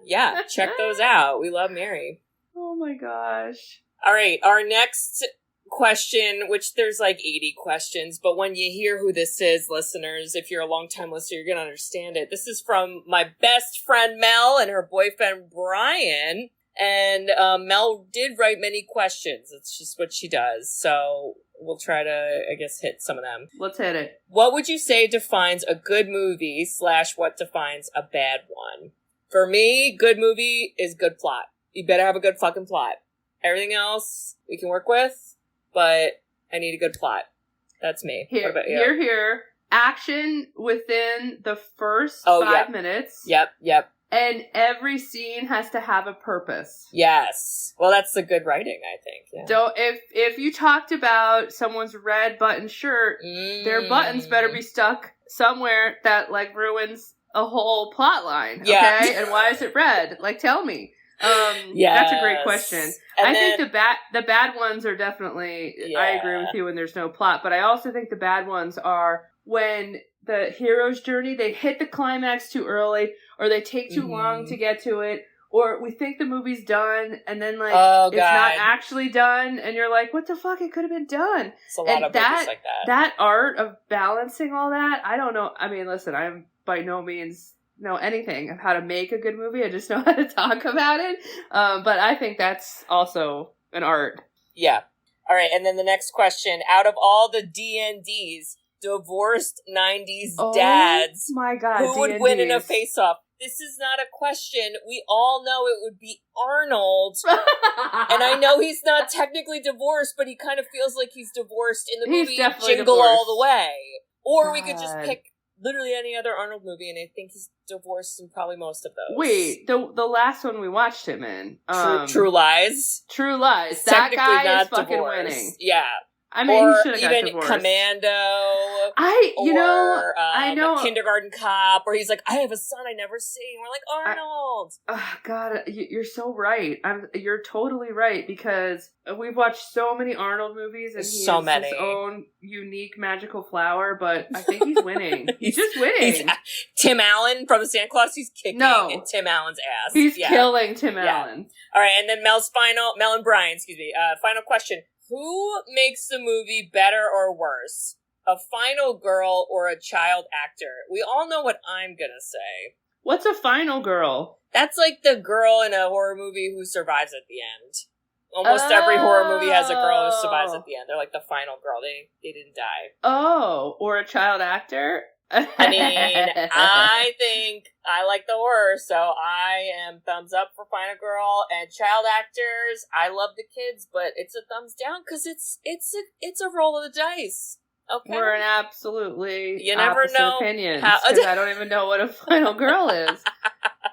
S3: Yeah, check those out. We love Mary.
S2: Oh my gosh.
S3: All right, our next question, which there's like 80 questions, but when you hear who this is, listeners, if you're a long-time listener, you're going to understand it. This is from my best friend Mel and her boyfriend Brian. And Mel did write many questions. It's just what she does. So we'll try to, I guess, hit some of them.
S2: Let's hit it.
S3: What would you say defines a good movie / what defines a bad one? For me, good movie is good plot. You better have a good fucking plot. Everything else we can work with, but I need a good plot. That's me. What about you?
S2: Here. Action within the first 5 minutes.
S3: Yep.
S2: And every scene has to have a purpose.
S3: Yes. Well, that's the good writing, I think. Yeah.
S2: So if you talked about someone's red button shirt, their buttons better be stuck somewhere that like ruins a whole plot line. Okay?
S3: Yeah.
S2: And why is it red? Like, tell me.
S3: Yes.
S2: That's a great question.
S3: And
S2: I think the bad ones are definitely, I agree with you when there's no plot, but I also think the bad ones are when the hero's journey, they hit the climax too early, or they take too long to get to it, or we think the movie's done, and then like it's not actually done, and you're like, what the fuck, it could have been done.
S3: It's a lot of movies like that.
S2: That art of balancing all that, I don't know. I mean, listen, I'm by no means know anything of how to make a good movie. I just know how to talk about it. But I think that's also an art.
S3: Yeah. All right. And then the next question, out of all the DNDs, divorced 90s dads,
S2: my God,
S3: who would win in a face-off? This is not a question. We all know it would be Arnold. And I know he's not technically divorced, but he kind of feels like he's divorced in the movie Jingle
S2: divorced.
S3: All the Way. Or
S2: God.
S3: we could just pick literally any other Arnold movie, and I think he's divorced in probably most of those.
S2: Wait, the last one we watched him in.
S3: True Lies?
S2: True Lies.
S3: That
S2: guy
S3: not
S2: is fucking
S3: divorced.
S2: Winning.
S3: Yeah.
S2: I mean,
S3: or
S2: he should have got
S3: even
S2: divorced.
S3: Commando.
S2: I know.
S3: Kindergarten Cop, where he's like, I have a son I never see. And we're like, Arnold.
S2: God, you're so right. You're totally right, because we've watched so many Arnold movies, and he has his own unique magical flower, but I think he's winning. he's just winning.
S3: Tim Allen from the Santa Claus, he's kicking Tim Allen's ass.
S2: He's killing Tim Allen.
S3: All right, and then Mel and Brian, final question. Who makes the movie better or worse? A final girl or a child actor? We all know what I'm gonna say.
S2: What's a final girl?
S3: That's like the girl in a horror movie who survives at the end. Almost every horror movie has a girl who survives at the end. They're like the final girl. They didn't die.
S2: Oh, or a child actor?
S3: I mean, I think I like the horror, so I am thumbs up for Final Girl. And child actors, I love the kids, but it's a thumbs down because it's a roll of the dice. Okay,
S2: we're in absolutely
S3: you never know
S2: opinions, because I don't even know what a final girl is.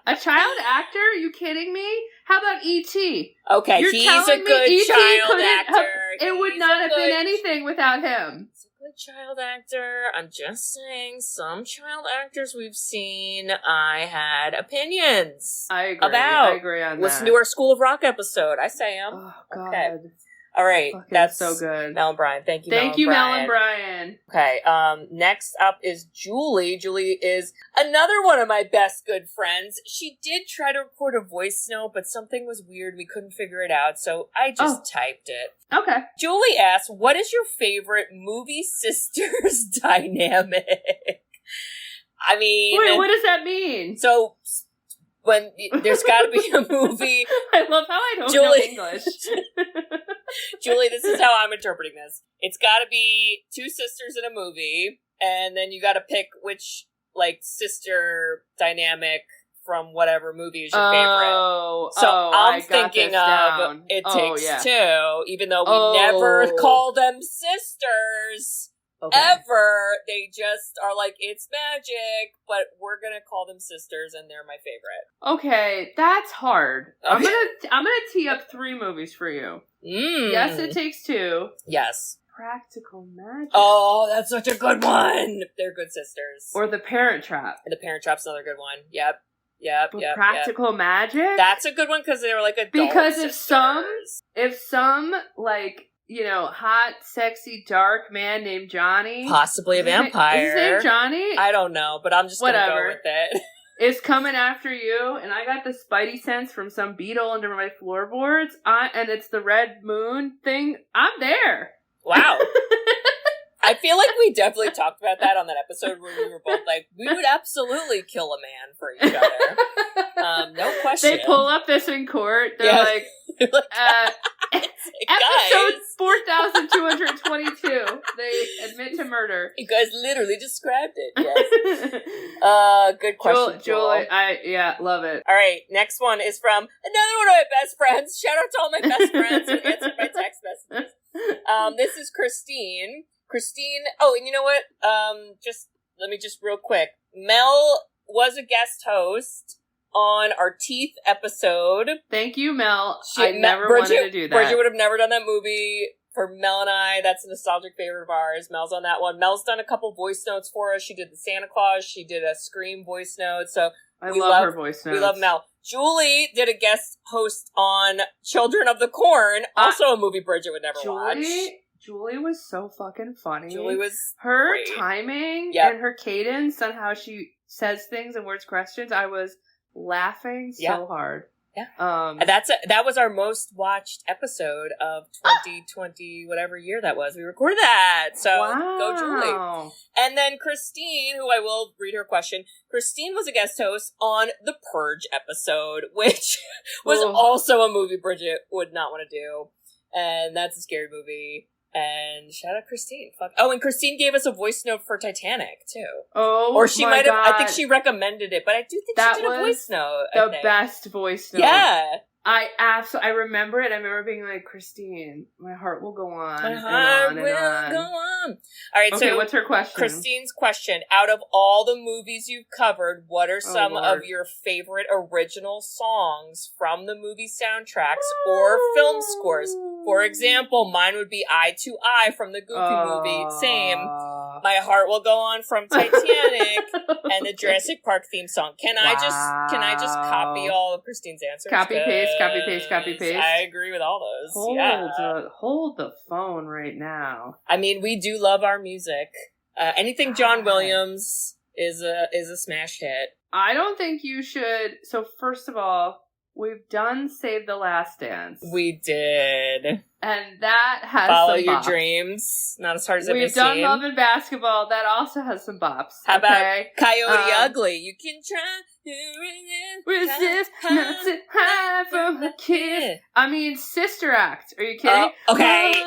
S2: A child actor? Are you kidding me? How about E.T.?
S3: Okay, he's a good child actor.
S2: It would not have been anything without him.
S3: Child actor. I'm just saying, some child actors we've seen, I had opinions.
S2: I agree.
S3: About.
S2: I agree on that.
S3: Listen to our School of Rock episode. I say them.
S2: Oh God.
S3: Okay. All right.
S2: Fucking
S3: that's
S2: so good.
S3: Mel and Brian. Thank you.
S2: Thank you, Mel and Brian.
S3: Okay. Next up is Julie. Julie is another one of my best good friends. She did try to record a voice note, but something was weird. We couldn't figure it out, so I just typed it.
S2: Okay.
S3: Julie asks, what is your favorite movie sisters dynamic? I mean...
S2: Wait, what does that mean?
S3: So, when there's gotta be a movie...
S2: I love how I don't know English.
S3: Julie, this is how I'm interpreting this. It's gotta be two sisters in a movie, and then you gotta pick which, like, sister dynamic from whatever movie is your favorite. So I'm thinking of It Takes Two, even though we never call them sisters ever. They just are like, it's magic, but we're gonna call them sisters, and they're my favorite. Okay,
S2: that's hard. Okay. I'm gonna tee up 3 movies for you. Yes, It Takes Two.
S3: Yes.
S2: Practical Magic.
S3: Oh, that's such a good one. They're good sisters.
S2: Or The Parent Trap.
S3: And The Parent Trap's another good one. Yep. Yep.
S2: Practical Magic.
S3: That's a good one because they were like adult
S2: because
S3: sisters.
S2: if some like, you know, hot, sexy, dark man named Johnny,
S3: possibly a vampire.
S2: Is his name Johnny?
S3: I don't know, but I'm just gonna go with it.
S2: Is coming after you, and I got the spidey sense from some beetle under my floorboards, and it's the red moon thing. I'm there.
S3: Wow. I feel like we definitely talked about that on that episode where we were both like, we would absolutely kill a man for each other. No question.
S2: They pull up this in court. They're like, episode 4222. They admit to murder.
S3: You guys literally described it. Yes. Good question,
S2: Julie. I love it.
S3: All right, next one is from another one of my best friends. Shout out to all my best friends who answered my text messages. This is Christine. Oh, and you know what? Let me real quick. Mel was a guest host on our Teeth episode.
S2: Thank you, Mel. I never wanted to do that.
S3: Bridget would have never done that movie. For Mel and I, that's a nostalgic favorite of ours. Mel's on that one. Mel's done a couple voice notes for us. She did the Santa Claus. She did a Scream voice note. So
S2: I love her voice notes.
S3: We love Mel. Julie did a guest host on Children of the Corn, also a movie Bridget would never watch.
S2: Julie was so fucking funny.
S3: Julie was
S2: her
S3: great.
S2: Timing and her cadence on how she says things and words questions. I was laughing so hard.
S3: Yeah. That was our most watched episode of 2020, whatever year that was. We recorded that. So go Julie. And then Christine, who I will read her question. Christine was a guest host on the Purge episode, which was also a movie Bridget would not want to do. And that's a scary movie. And shout out Christine. Fuck. Oh, and Christine gave us a voice note for Titanic too.
S2: Oh,
S3: or she might have. I think she recommended it, but I do think she did a voice note.
S2: The best voice note.
S3: Yeah,
S2: I remember it. I remember being like, Christine, my heart will go on.
S3: My heart will go on. All right.
S2: Okay,
S3: so
S2: what's her question?
S3: Christine's question: out of all the movies you've covered, what are some of your favorite original songs from the movie soundtracks or film scores? For example, mine would be Eye to Eye from the Goofy movie. Same. My Heart Will Go On from Titanic and the Jurassic Park theme song. Can I just copy all of Christine's answers?
S2: Copy paste.
S3: I agree with all those.
S2: Hold the phone right now.
S3: I mean, we do love our music. Anything John Williams is a smash hit.
S2: I don't think you should. So first of all, we've done Save the Last Dance.
S3: We did.
S2: And that has
S3: Follow
S2: some
S3: Your
S2: bops.
S3: Dreams. Not as hard as it may
S2: We've
S3: seem.
S2: done Love and Basketball. That also has some bops.
S3: How about Coyote Ugly? You can try to
S2: resist not to hide from a kiss. I mean, Sister Act. Are you kidding?
S3: Okay.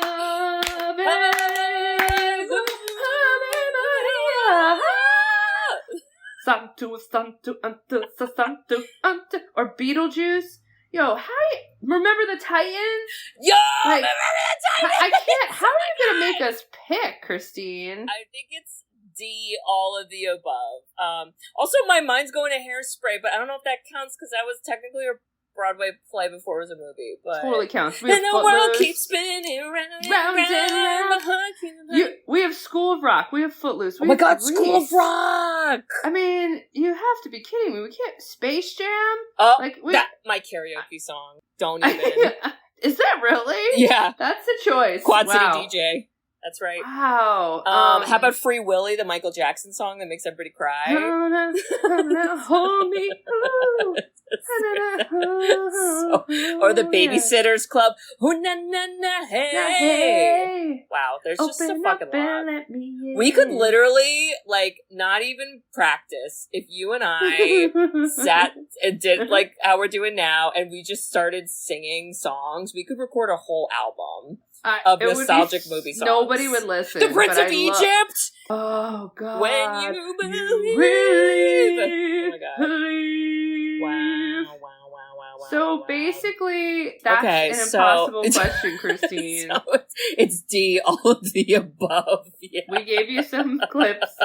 S2: Or Beetlejuice. Yo, remember the Titans?
S3: Yo, remember the Titans?
S2: I can't. How are you gonna make us pick, Christine?
S3: I think it's D, all of the above. Also, my mind's going to Hairspray, but I don't know if that counts because that was technically a Broadway play before it was a movie. But
S2: totally counts.
S3: And the world keeps spinning round and round.
S2: We have School of Rock. We have Footloose.
S3: Oh my God, School of Rock!
S2: I mean, you have to be kidding me. We can't. Space Jam?
S3: Oh, my karaoke song. Don't even.
S2: Is that really?
S3: Yeah.
S2: That's a choice.
S3: Quad City DJ. That's right.
S2: Wow.
S3: How about Free Willy, the Michael Jackson song that makes everybody cry?
S2: Hold me.
S3: Or the Babysitters Club. Oh, na na na hey. Wow, there's just a fucking lot. We could literally, not even practice if you and I sat and did how we're doing now, and we just started singing songs. We could record a whole album. Of nostalgic movie songs.
S2: Nobody would listen.
S3: The Prince of Egypt!
S2: Oh, God.
S3: When you believe. Oh, my God. Wow.
S2: So, basically, that's an impossible question, Christine.
S3: So it's D, all of the above. Yeah.
S2: We gave you some clips.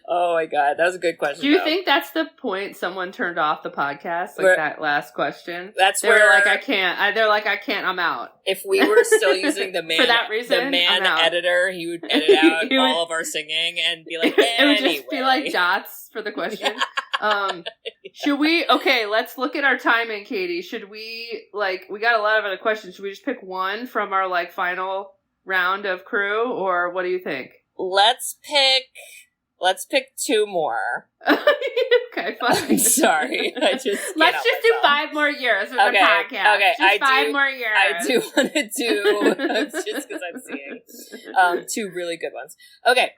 S3: Oh, my God. That was a good question,
S2: Do you think that's the point someone turned off the podcast? That last question?
S3: They were
S2: like, I can't. They're like, I can't. I'm out.
S3: If we were still using the man,
S2: for that reason,
S3: the man editor, he would edit out all of our singing and be like, anyway.
S2: It would just be like dots for the question. Should we, okay, let's look at our timing, Katie. Should we, we got a lot of other questions. Should we just pick one from our, final round of crew, or what do you think?
S3: Let's pick 2 more.
S2: Okay, fine.
S3: I'm sorry.
S2: Let's just do 5 more years of the podcast. Okay, just 5 more years.
S3: I do want to do, just because I'm seeing 2 really good ones. Okay.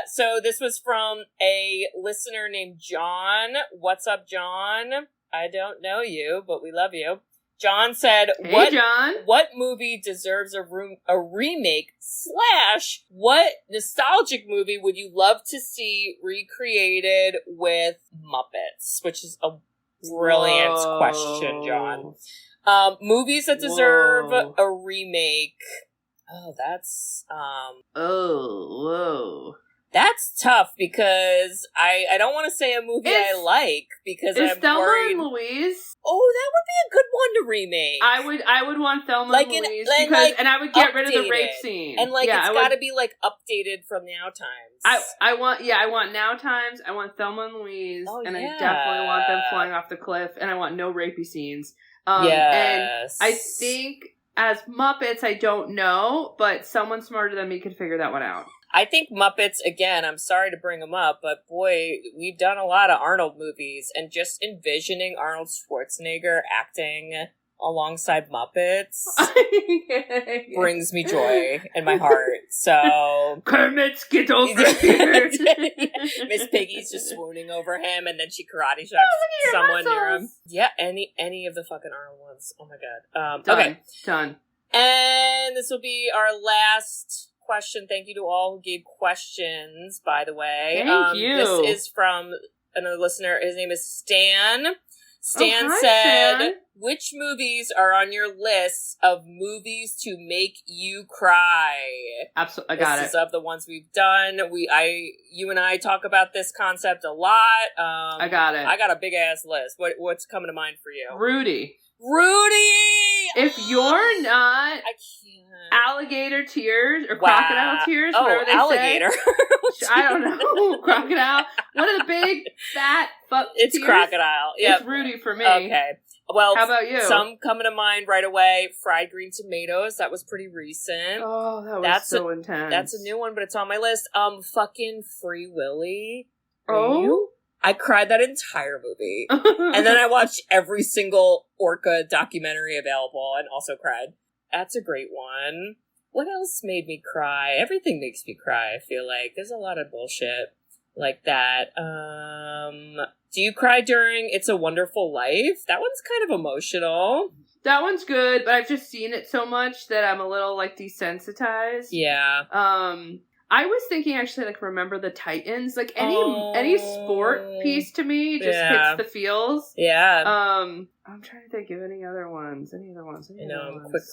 S3: So this was from a listener named John. What's up, John? I don't know you, but we love you. John said,
S2: "Hey, John.
S3: What movie deserves a remake / what nostalgic movie would you love to see recreated with Muppets?" Which is a brilliant question, John. Movies that deserve a remake. Oh, that's That's tough because I don't want to say a movie I like because I'm
S2: Thelma
S3: worried.
S2: and Louise?
S3: Oh, that would be a good one to remake.
S2: I would want Thelma and Louise because and I would get rid of the rape scene.
S3: And it's got to be updated from Now Times.
S2: I want Now Times. I want Thelma and Louise, and I definitely want them flying off the cliff, and I want no rapey scenes.
S3: Yes,
S2: and I think as Muppets, I don't know, but someone smarter than me could figure that one out.
S3: I think Muppets, again, I'm sorry to bring them up, but boy, we've done a lot of Arnold movies, and just envisioning Arnold Schwarzenegger acting alongside Muppets brings me joy in my heart. So
S2: Kermit, get over here.
S3: Miss Piggy's just swooning over him, and then she karate chops someone near him. Yeah, any of the fucking Arnold ones. Oh my god.
S2: Done.
S3: And this will be our last question. Thank you to all who gave questions, by the way.
S2: Thank you.
S3: This is from another listener. His name is Stan. Stan said,
S2: Stan.
S3: Which movies are on your list of movies to make you cry?
S2: Absolutely, I got it.
S3: This is of the ones we've done. You and I talk about this concept a lot.
S2: I got it.
S3: I got a big ass list. What's coming to mind for you?
S2: Rudy!
S3: If
S2: you're not,
S3: I can't.
S2: Alligator tears or crocodile tears, whatever they
S3: alligator.
S2: say. I don't know. Crocodile. One of the big fat
S3: It's
S2: tears.
S3: Crocodile. Yeah,
S2: it's Rudy for me.
S3: Okay. Well,
S2: how about you?
S3: Some coming to mind right away. Fried green tomatoes. That was pretty recent.
S2: Oh, that's so intense.
S3: That's a new one, but it's on my list. Fucking Free Willy.
S2: Oh.
S3: I cried that entire movie. And then I watched every single orca documentary available and also cried. That's a great one. What else made me cry? Everything makes me cry, I feel like. There's a lot of bullshit like that. Do you cry during It's a Wonderful Life? That one's kind of emotional.
S2: That one's good, but I've just seen it so much that I'm a little, desensitized.
S3: Yeah.
S2: I was thinking actually Remember the Titans. Any sport piece to me just hits the feels.
S3: Yeah.
S2: I'm trying to think of any other ones.
S3: I'm quick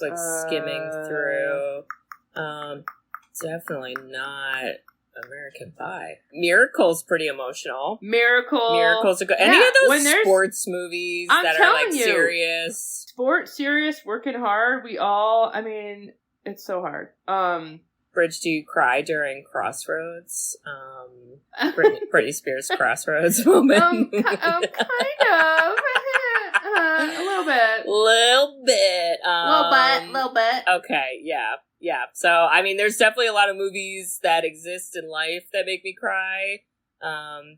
S3: skimming through. Definitely not American Pie. Miracle's pretty emotional. Miracle's a good. Any of those sports movies that are serious.
S2: Sport, serious, working hard. It's so hard.
S3: Bridge, do you cry during Crossroads? Britney Spears Crossroads moment.
S2: Kind of. A little bit. Little bit.
S3: Okay, yeah. So, there's definitely a lot of movies that exist in life that make me cry.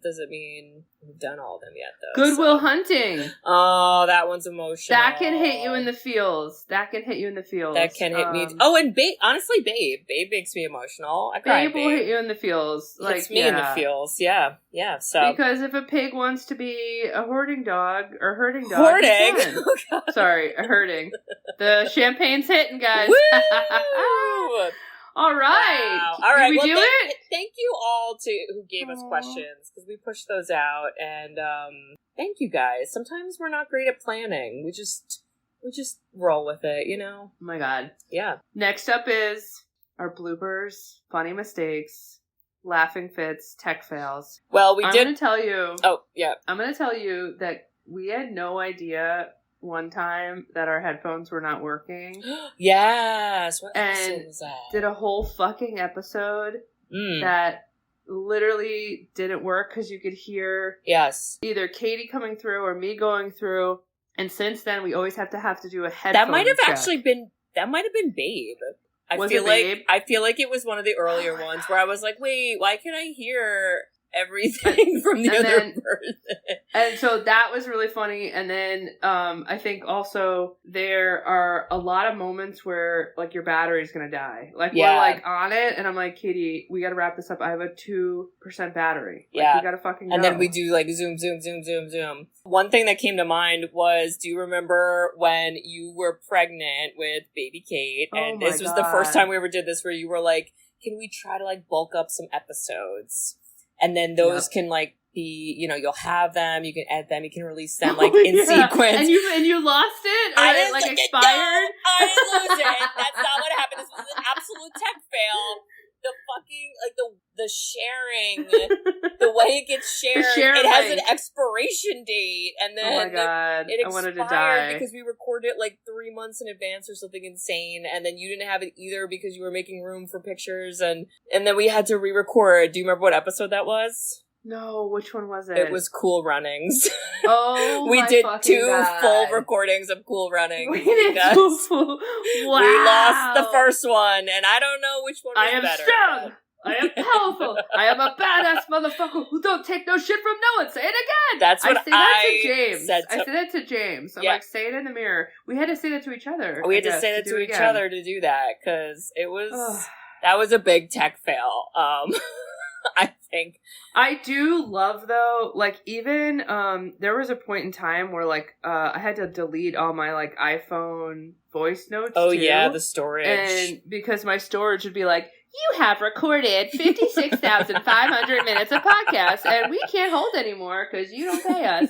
S3: Doesn't mean we've done all of them yet, though.
S2: Good Will Hunting.
S3: Oh, that one's emotional.
S2: That can hit you in the feels. That can hit me.
S3: Oh, and Babe. Honestly, Babe. Babe makes me emotional. I cry.
S2: Babe will hit you in the feels.
S3: Hits me in the feels. Yeah. So
S2: because if a pig wants to be a herding dog,
S3: oh,
S2: sorry, a herding. The champagne's hitting, guys.
S3: Woo!
S2: All right.
S3: Wow. All right.
S2: Did we do it?
S3: Thank you all who gave us questions, because we pushed those out, and thank you guys. Sometimes we're not great at planning. We just roll with it, Oh
S2: my God.
S3: Yeah.
S2: Next up is our bloopers, funny mistakes, laughing fits, tech fails.
S3: Well, I'm
S2: going to tell you.
S3: Oh, yeah.
S2: I'm going to tell you that we had no idea one time that our headphones were not working.
S3: Yes. What
S2: episode
S3: was that?
S2: Did a whole fucking episode that literally didn't work because you could hear either Katie coming through or me going through. And since then, we always have to do a headphone
S3: That might have
S2: check.
S3: actually been Babe. I feel like it was one of the earlier ones where I was like, wait, why can't I hear everything from the other person?
S2: And so that was really funny. And then I think also there are a lot of moments where like your battery's gonna die. Like we're like on it, and I'm like, Katie, we gotta wrap this up. I have a 2% battery. Like, we gotta fucking go.
S3: And then we do like zoom. One thing that came to mind was, do you remember when you were pregnant with baby Kate? And this was the first time we ever did this, where you were like, can we try to like bulk up some episodes? And then those can like be, you'll have them, you can edit them, you can release them like in sequence.
S2: And you lost it? Or it like expired?
S3: No, I didn't lose it. That's not what happened. This was an absolute tech fail. The fucking, like, the sharing, the way it gets shared, it has an expiration date, and then
S2: oh my God.
S3: it expired
S2: I wanted to die.
S3: because we recorded it like 3 months in advance or something insane, and then you didn't have it either because you were making room for pictures, and then we had to re-record. Do you remember what episode that was?
S2: No, which one was it?
S3: It was Cool Runnings.
S2: Oh,
S3: we did 2
S2: God.
S3: full recordings of Cool Runnings.
S2: We did 2 full. Wow.
S3: We lost the first one, and I don't know which one was better.
S2: I am strong. I am powerful. I am a badass motherfucker who don't take no shit from no one. Say it again.
S3: That's what
S2: I say that to James.
S3: Said
S2: I said that to James. I'm like, say it in the mirror. We had to say that to each other.
S3: We had to say that to each other to do that, because it was that was a big tech fail. I think.
S2: I do love, though, like, even, there was a point in time where, like, I had to delete all my, like, iPhone voice notes,
S3: Oh,
S2: too.
S3: yeah, the storage.
S2: And because my storage would be like, you have recorded 56,500 minutes of podcasts, and we can't hold anymore because you don't pay us.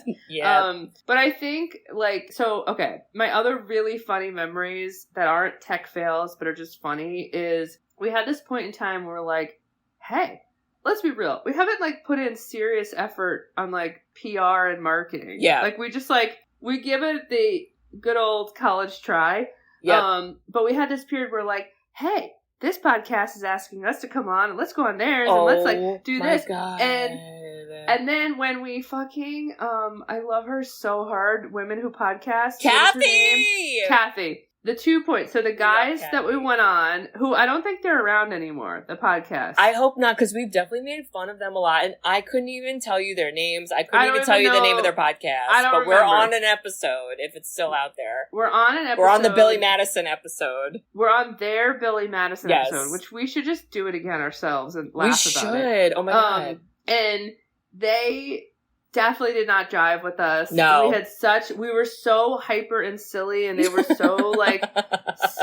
S2: But I think, like, so, okay, my other really funny memories that aren't tech fails, but are just funny, is we had this point in time where we're like, hey, let's be real. We haven't, like, put in serious effort on, like, PR and marketing.
S3: Yeah.
S2: Like, we just, like, we give it the good old college try.
S3: Yeah.
S2: But we had this period where, like, hey, this podcast is asking us to come on, and let's go on theirs, and let's, like, do this.
S3: God.
S2: And then when we fucking, I love her so hard, Women Who Podcast. Kathy. The 2 points. So the guys that we went on, who I don't think they're around anymore, the podcast.
S3: I hope not, because we've definitely made fun of them a lot, and I couldn't even tell you their names. I couldn't even tell you the name of their podcast. But we're on an episode, if it's still out there.
S2: We're on an episode.
S3: We're on the Billy Madison episode.
S2: We're on their Billy Madison episode, which we should just do it again ourselves and laugh about it.
S3: We should. Oh my God.
S2: And they definitely did not jive with us.
S3: No.
S2: We were so hyper and silly, and they were so, like,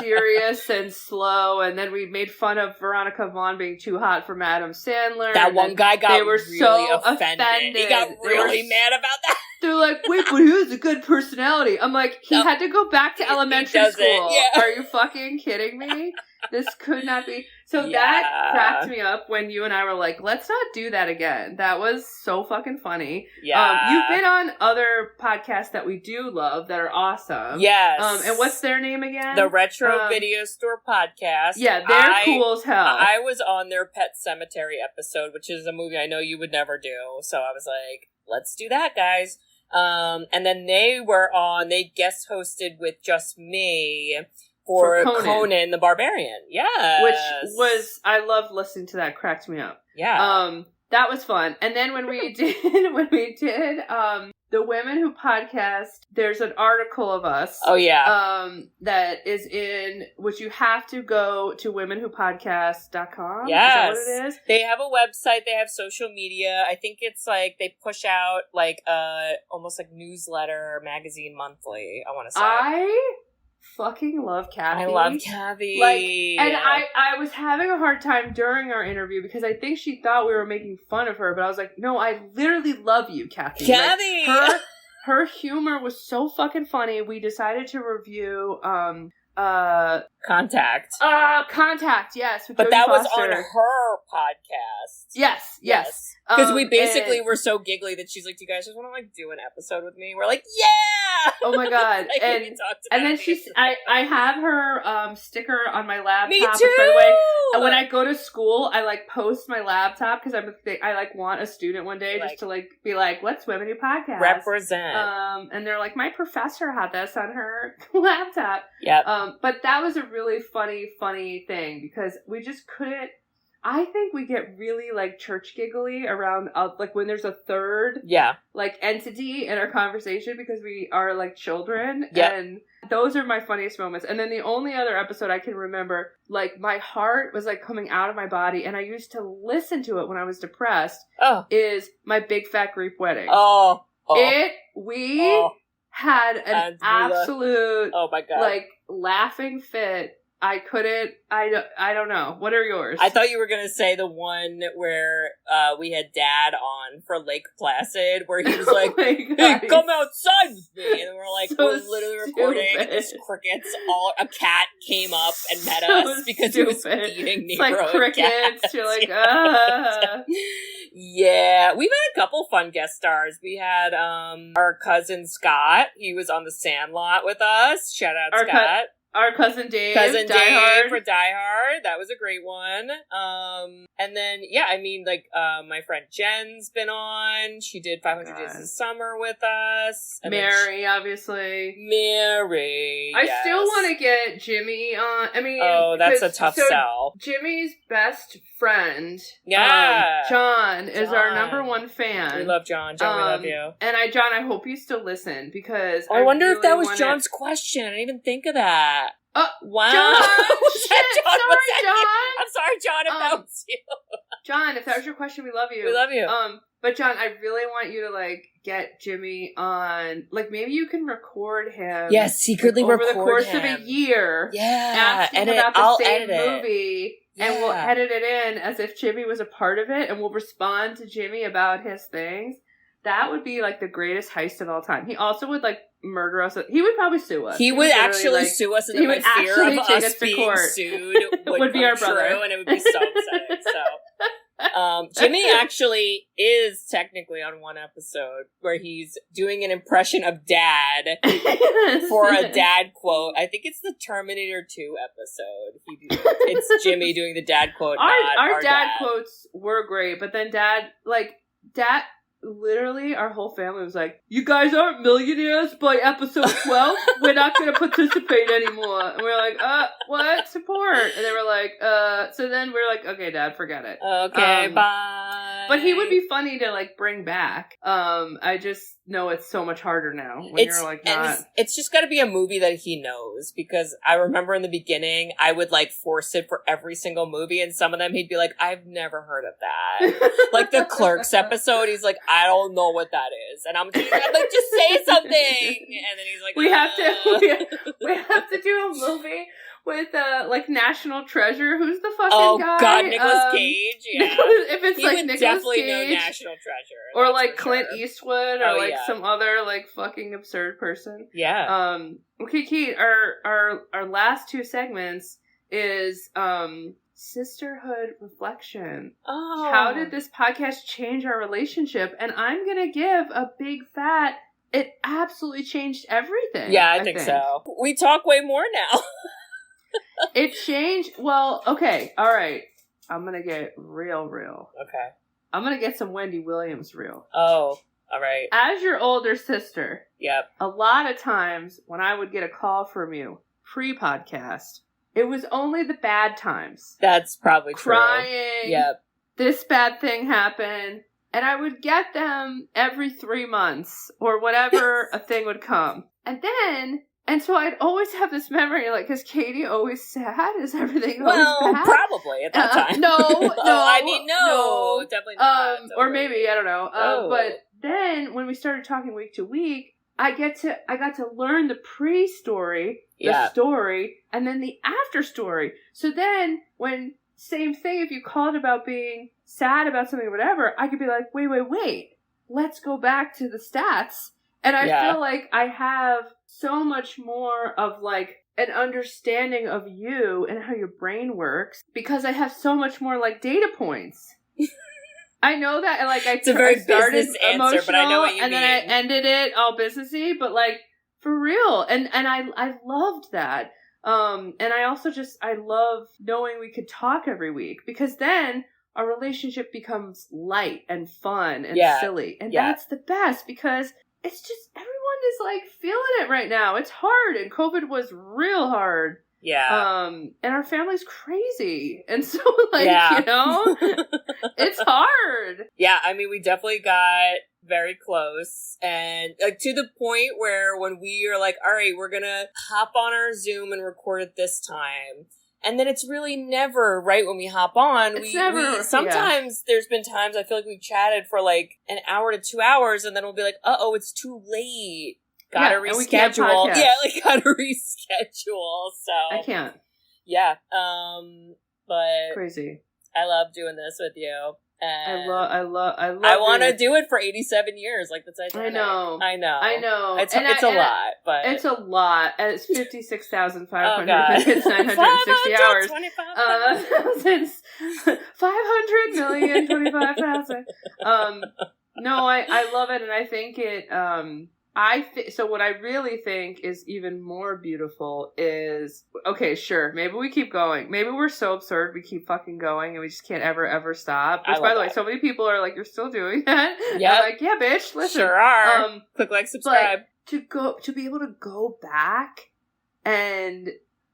S2: serious and slow, and then we made fun of Veronica Vaughn being too hot for Adam Sandler.
S3: That one guy got really offended. He got really mad about that.
S2: They're like, wait, but he has a good personality. I'm like, he had to go back to elementary school. Yeah. Are you fucking kidding me? This could not be. So that cracked me up when you and I were like, let's not do that again. That was so fucking funny.
S3: Yeah.
S2: You've been on other podcasts that we do love that are awesome.
S3: Yes.
S2: And what's their name again?
S3: The Retro Video Store Podcast.
S2: Yeah, they're cool as hell.
S3: I was on their Pet Cemetery episode, which is a movie I know you would never do. So I was like, let's do that, guys. And then they guest hosted with just me for Conan the Barbarian. Yeah.
S2: Which was, I loved listening to that. Cracked me up.
S3: Yeah.
S2: That was fun. And then when we did, the Women Who Podcast, there's an article of us.
S3: Oh, yeah.
S2: That is which you have to go to womenwhopodcast.com.
S3: Yes.
S2: Is that what it is?
S3: They have a website. They have social media. I think it's like, they push out like almost like newsletter, magazine monthly, I want to say.
S2: I fucking love Kathy.
S3: I love Kathy.
S2: Like, and I was having a hard time during our interview because I think she thought we were making fun of her, but I was like, no, I literally love you, Kathy.
S3: Kathy!
S2: Like, her humor was so fucking funny. We decided to review
S3: Contact.
S2: Contact, yes.
S3: But that was on her podcast.
S2: Yes.
S3: Because we basically were so giggly that she's like, do you guys just want to like do an episode with me? We're like, yeah!
S2: Oh my god!
S3: Like
S2: and then I have her sticker on my laptop.
S3: Me too.
S2: Which, by the way, when I go to school, I like post my laptop because I like want a student one day just to like be like, "Let's Women Do Podcast."
S3: Represent.
S2: And they're like, my professor had this on her laptop.
S3: Yeah.
S2: But that was a really funny thing because we just couldn't. I think we get really like church giggly around like when there's a third like entity in our conversation because we are like children. And those are my funniest moments. And then the only other episode I can remember, like my heart was like coming out of my body and I used to listen to it when I was depressed, is my Big Fat Greek Wedding. We had an absolute like laughing fit. I don't know. What are yours?
S3: I thought you were going to say the one where we had Dad on for Lake Placid, where he was like, hey, come outside with me. And we're like, we're literally recording, and this crickets, a cat came up and met us because he was feeding Negro
S2: like crickets.
S3: Cats.
S2: You're like,
S3: Yeah, we've had a couple fun guest stars. We had our cousin Scott. He was on The Sandlot with us. Shout out Scott.
S2: Our cousin Dave.
S3: Cousin Dave for Die Hard. That was a great one. And then, I mean, like, my friend Jen's been on. She did 500 Days of Summer with us.
S2: Mary, obviously.
S3: Mary.
S2: I still want to get Jimmy on. I mean,
S3: that's a tough sell.
S2: Jimmy's best friend, John, is our number one fan.
S3: We love John. John, we love you.
S2: And John, I hope you still listen because
S3: I wonder if that was John's question. I didn't even think of that.
S2: Wow.
S3: John!
S2: Sorry, John.
S3: I'm sorry, John, if that was you.
S2: John, if that was your question, we love you.
S3: We love you.
S2: But John, I really want you to like get Jimmy on. Like maybe you can record him.
S3: Yes, secretly
S2: over
S3: record
S2: the course
S3: him.
S2: of a year.
S3: Yeah,
S2: asking about the same movie. And we'll edit it in as if Jimmy was a part of it, and we'll respond to Jimmy about his things. That would be like the greatest heist of all time. He also would like murder us. He would probably sue us.
S3: He would actually sue us, and then my fear of us being sued would be our brother, and it would be so upsetting. So, Jimmy actually is technically on one episode where he's doing an impression of Dad for a Dad quote. I think it's the Terminator 2 episode. It's Jimmy doing the Dad quote.
S2: Our dad quotes were great, but then Dad. Literally, our whole family was like, you guys aren't millionaires by episode 12? We're not going to participate anymore. And we're like, what? Support. And they were like, so then we're like, okay, Dad, forget it.
S3: Okay, bye.
S2: But he would be funny to, like, bring back. I just know it's so much harder now when you're, like, not...
S3: It's just gotta be a movie that he knows, because I remember in the beginning, I would, like, force it for every single movie, and some of them he'd be like, I've never heard of that. Like, the Clerks episode, he's like, I don't know what that is. And I'm like, just say something! And then he's like,
S2: we have to do a movie with, like, National Treasure. Who's the fucking guy? Oh,
S3: God, Nicolas Cage? Yeah.
S2: If it's,
S3: he
S2: like,
S3: would
S2: Nicolas
S3: definitely
S2: Cage,
S3: know National Treasure.
S2: Or, like, Clint Eastwood, or, some other, like, fucking absurd person.
S3: Yeah.
S2: Okay, Kate, our last two segments is, sisterhood reflection.
S3: Oh.
S2: How did this podcast change our relationship? And I'm gonna give a big fat... It absolutely changed everything.
S3: Yeah, I think so. We talk way more now.
S2: It changed. Well, okay. All right. I'm going to get real.
S3: Okay.
S2: I'm going to get some Wendy Williams real.
S3: Oh, all right.
S2: As your older sister.
S3: Yep.
S2: A lot of times when I would get a call from you pre-podcast, it was only the bad times.
S3: That's probably true.
S2: Crying.
S3: Yep.
S2: This bad thing happened. And I would get them every 3 months or whatever a thing would come. And so I'd always have this memory, like, is Katie always sad? Is everything always bad?
S3: Probably at that time.
S2: No.
S3: I mean, no. Definitely not.
S2: Or maybe, I don't know. But then when we started talking week to week, I got to learn the pre-story, the story, and then the after story. So then when, same thing, if you called about being sad about something or whatever, I could be like, wait, let's go back to the stats. And I feel like I have so much more of, like, an understanding of you and how your brain works because I have so much more, like, data points. I know that, like,
S3: it's a very
S2: started
S3: business answer, but I know what you mean.
S2: And then I ended it all businessy, but, like, For real. And I loved that. And I also I love knowing we could talk every week, because then our relationship becomes light and fun and silly. And that's the best, because it's just, everyone is like feeling it right now. It's hard, and COVID was real hard.
S3: Yeah.
S2: And our family's crazy. And so, like, you know, it's hard.
S3: Yeah, I mean, we definitely got very close, and like to the point where when we are like, all right, we're gonna hop on our Zoom and record it this time. And then it's really never right when we hop on. Sometimes there's been times I feel like we've chatted for like an hour to 2 hours, and then we'll be like, it's too late. Gotta reschedule. Gotta reschedule. So
S2: I can't.
S3: Yeah. But
S2: crazy.
S3: I love doing this with you. And
S2: I love
S3: I want to do it for 87 years, like the Titanic.
S2: I know.
S3: It's a lot, but
S2: it's a lot. It's 56,500. It's 960 hours. 500,025,000. No, I love it, and I think it. So what I really think is even more beautiful is, okay, sure, maybe we keep going. Maybe we're so absurd we keep fucking going and we just can't ever stop. Which, by the way, so many people are like, you're still doing that? Yeah. I'm like, yeah, bitch, listen.
S3: Sure are. Click like, subscribe.
S2: To be able to go back and